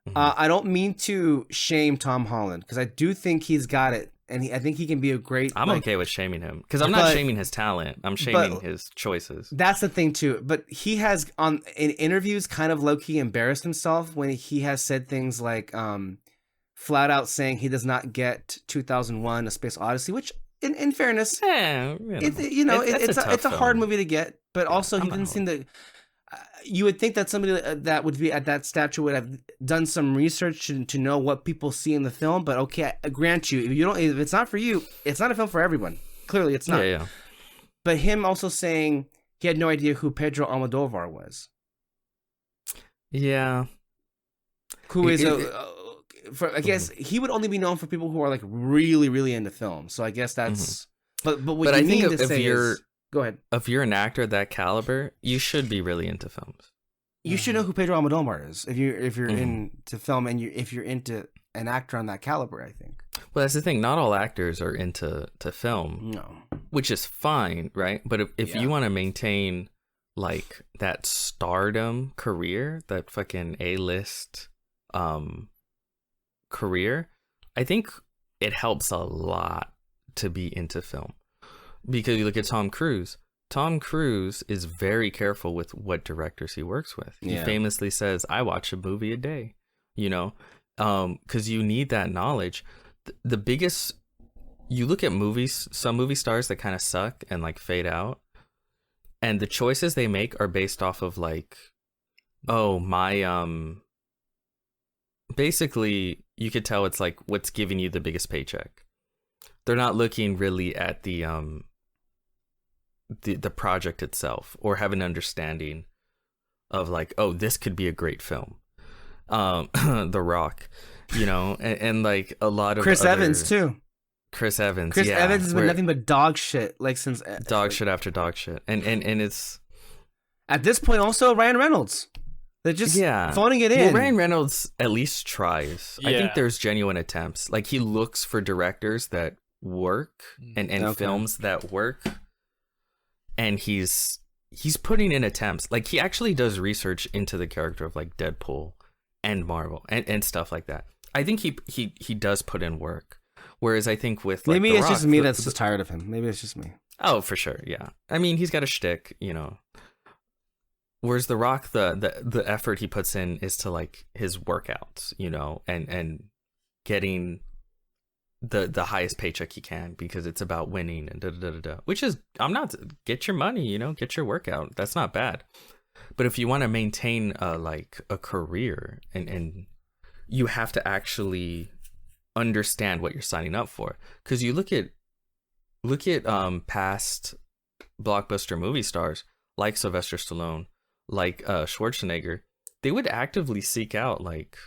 Mhm. I don't mean to shame Tom Holland, because I do think he's got it. And I think he can be a great... I'm like, okay with shaming him because I'm not But- shaming his talent. I'm shaming his choices. That's the thing too. But he has in interviews kind of low key embarrassed himself when he has said things like flat out saying he does not get 2001: A Space Odyssey, which in fairness, Yeah, it's a tough hard film. movie to get. But also he I'm didn't out. seem to. You would think that somebody that would be at that stature would have done some research to know what people see in the film. But okay, I grant you, if it's not for you, it's not a film for everyone. Clearly, it's not. Yeah. But him also saying he had no idea who Pedro Almodovar was, Yeah. who is It- I guess he would only be known for people who are like really, really into film. So I guess that's. But what But you I think mean to if say you're- is, go ahead. If you're an actor of that caliber, you should be really into films. You should know who Pedro Almodovar is if you're Mhm. into film and if you're into an actor on that caliber. I think. Well, that's the thing. Not all actors are into film, No. which is fine, right? But if Yeah. you want to maintain like that stardom career, that fucking A-list career, I think it helps a lot to be into film. Because you look at Tom Cruise. Tom Cruise is very careful with what directors he works with. He Yeah. famously says, "I watch a movie a day," because you need that knowledge. The biggest, you look at movies, some movie stars that kind of suck and like fade out, and the choices they make are based off of like, oh my, basically you could tell it's like what's giving you the biggest paycheck. They're not looking really at the project itself or have an understanding of like, oh, this could be a great film. The Rock, and like a lot of Chris other- Evans too. Chris Evans. Chris yeah, Evans has been where- nothing but dog shit like since dog shit after dog shit, and it's At this point, also Ryan Reynolds. They're just phoning it in. Well, Ryan Reynolds at least tries. I think Yeah. there's genuine attempts. Like he looks for directors that work and Okay. films that work, and he's putting in attempts. Like he actually does research into the character of like Deadpool and Marvel and stuff like that. I think he does put in work. Whereas I think with like, Maybe The it's Rock, just me that's just tired of him. Maybe it's just me. Oh, for sure, yeah. I mean, he's got a shtick, Whereas The Rock, the effort he puts in is to like his workouts, and getting the highest paycheck he can because it's about winning and da da da da. Which is, I'm not, get your money, you know, get your workout. That's not bad. But if you want to maintain like a career and you have to actually understand what you're signing up for, because you look at past blockbuster movie stars like Sylvester Stallone, like Schwarzenegger, they would actively seek out like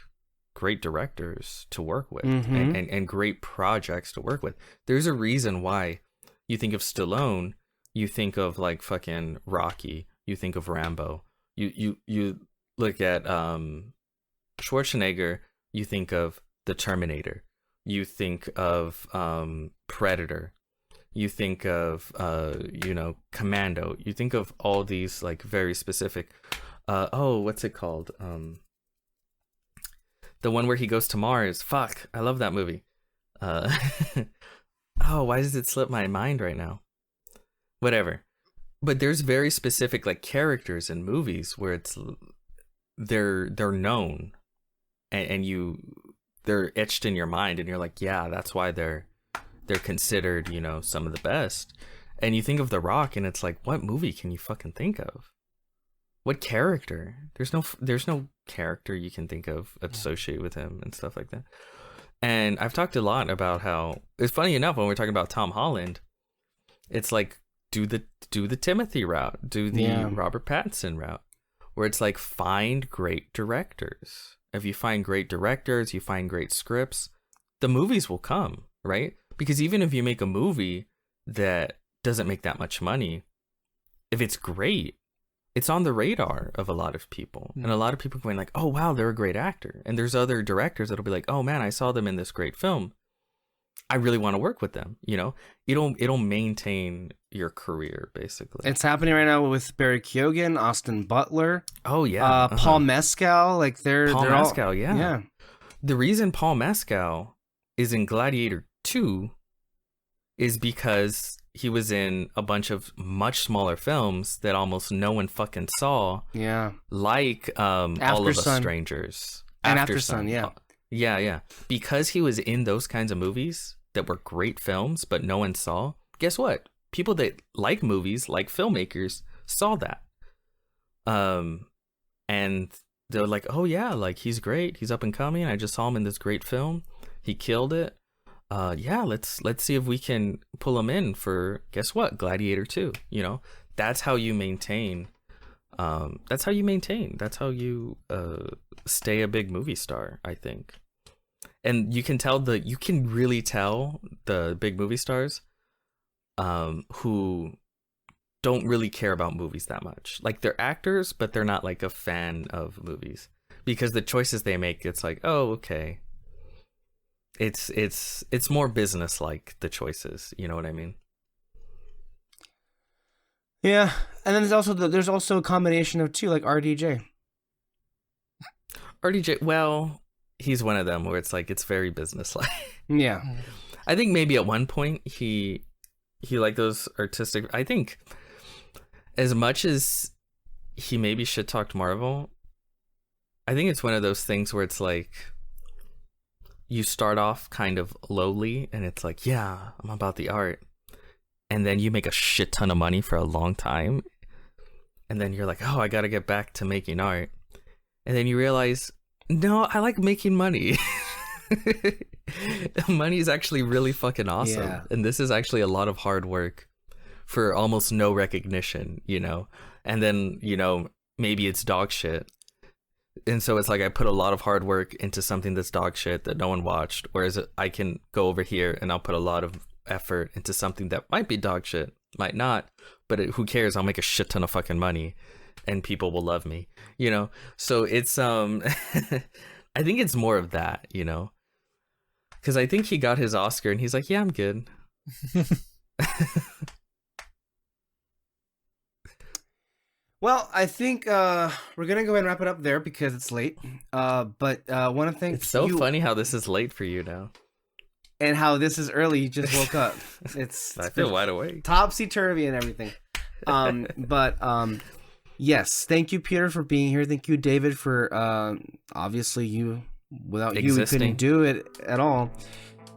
great directors to work with and great projects to work with. There's a reason why you think of Stallone, you think of like fucking Rocky, you think of Rambo. You look at Schwarzenegger, you think of the Terminator, you think of Predator, you think of Commando, you think of all these like very specific what's it called, the one where he goes to Mars. Fuck, I love that movie. Why does it slip my mind right now? Whatever. But there's very specific like characters in movies where it's they're known and they're etched in your mind, and you're like, yeah, that's why they're considered, you know, some of the best. And you think of The Rock, and it's like, what movie can you fucking think of? What character? There's no character you can think of associated with him and stuff like that. And I've talked a lot about how it's funny enough when we're talking about Tom Holland, it's like do the Timothy route, do the Robert Pattinson route, where it's like find great directors. If you find great directors, you find great scripts, the movies will come, right? Because even if you make a movie that doesn't make that much money, if it's great, it's on the radar of a lot of people. And a lot of people going like, oh, wow, they're a great actor. And there's other directors that'll be like, oh, man, I saw them in this great film. I really want to work with them. You know, it'll maintain your career, basically. It's happening right now with Barry Keoghan, Austin Butler. Oh, yeah. Paul Mescal. Like they're Mescal, all, yeah. The reason Paul Mescal is in Gladiator 2 is because he was in a bunch of much smaller films that almost no one fucking saw. Yeah. Like All of Us Strangers. And After Sun, yeah. Yeah. Because he was in those kinds of movies that were great films, but no one saw, guess what? People that like movies, like filmmakers, saw that. And they're like, oh yeah, like he's great. He's up and coming. I just saw him in this great film. He killed it. Let's see if we can pull him in for, guess what, Gladiator 2. You know, that's how you maintain. That's how you stay a big movie star, I think. And you can really tell the big movie stars who don't really care about movies that much. Like they're actors, but they're not like a fan of movies, because the choices they make, it's like, oh, okay. It's more business like, the choices, you know what I mean? Yeah, and then there's also a combination of two, like RDJ. Well, he's one of them where it's like it's very business like. Yeah, I think maybe at one point he liked those artistic. I think as much as he maybe shit talked Marvel, I think it's one of those things where it's like, you start off kind of lowly and it's like, yeah, I'm about the art. And then you make a shit ton of money for a long time. And then you're like, oh, I got to get back to making art. And then you realize, no, I like making money. Money is actually really fucking awesome. Yeah. And this is actually a lot of hard work for almost no recognition, you know? And then, you know, maybe it's dog shit. And so it's like I put a lot of hard work into something that's dog shit that no one watched, whereas I can go over here and I'll put a lot of effort into something that might be dog shit, might not, but who cares? I'll make a shit ton of fucking money and people will love me, you know? So it's I think it's more of that, you know? Because I think he got his Oscar and he's like, yeah, I'm good. Well, I think we're gonna go ahead and wrap it up there because it's late. But want to thank. It's so funny how this is late for you now, and how this is early. You just woke up. I feel wide awake, topsy turvy, and everything. Yes, thank you, Peter, for being here. Thank you, David, for obviously without you we couldn't do it at all.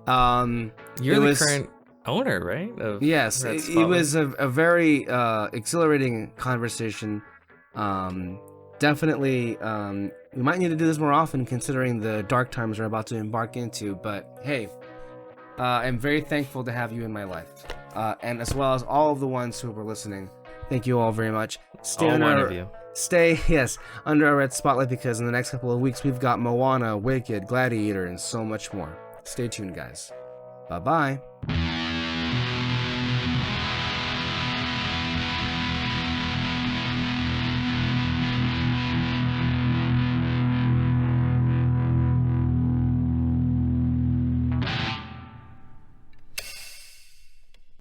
You're it the was, current owner, right? Of yes, Red it Spotlight? was a very exhilarating conversation. Definitely, we might need to do this more often considering the dark times we're about to embark into. But hey, I'm very thankful to have you in my life, and as well as all of the ones who were listening. Thank you all very much. All one of you. Stay, yes, under our red spotlight because in the next couple of weeks we've got Moana, Wicked, Gladiator, and so much more. Stay tuned, guys. Bye-bye.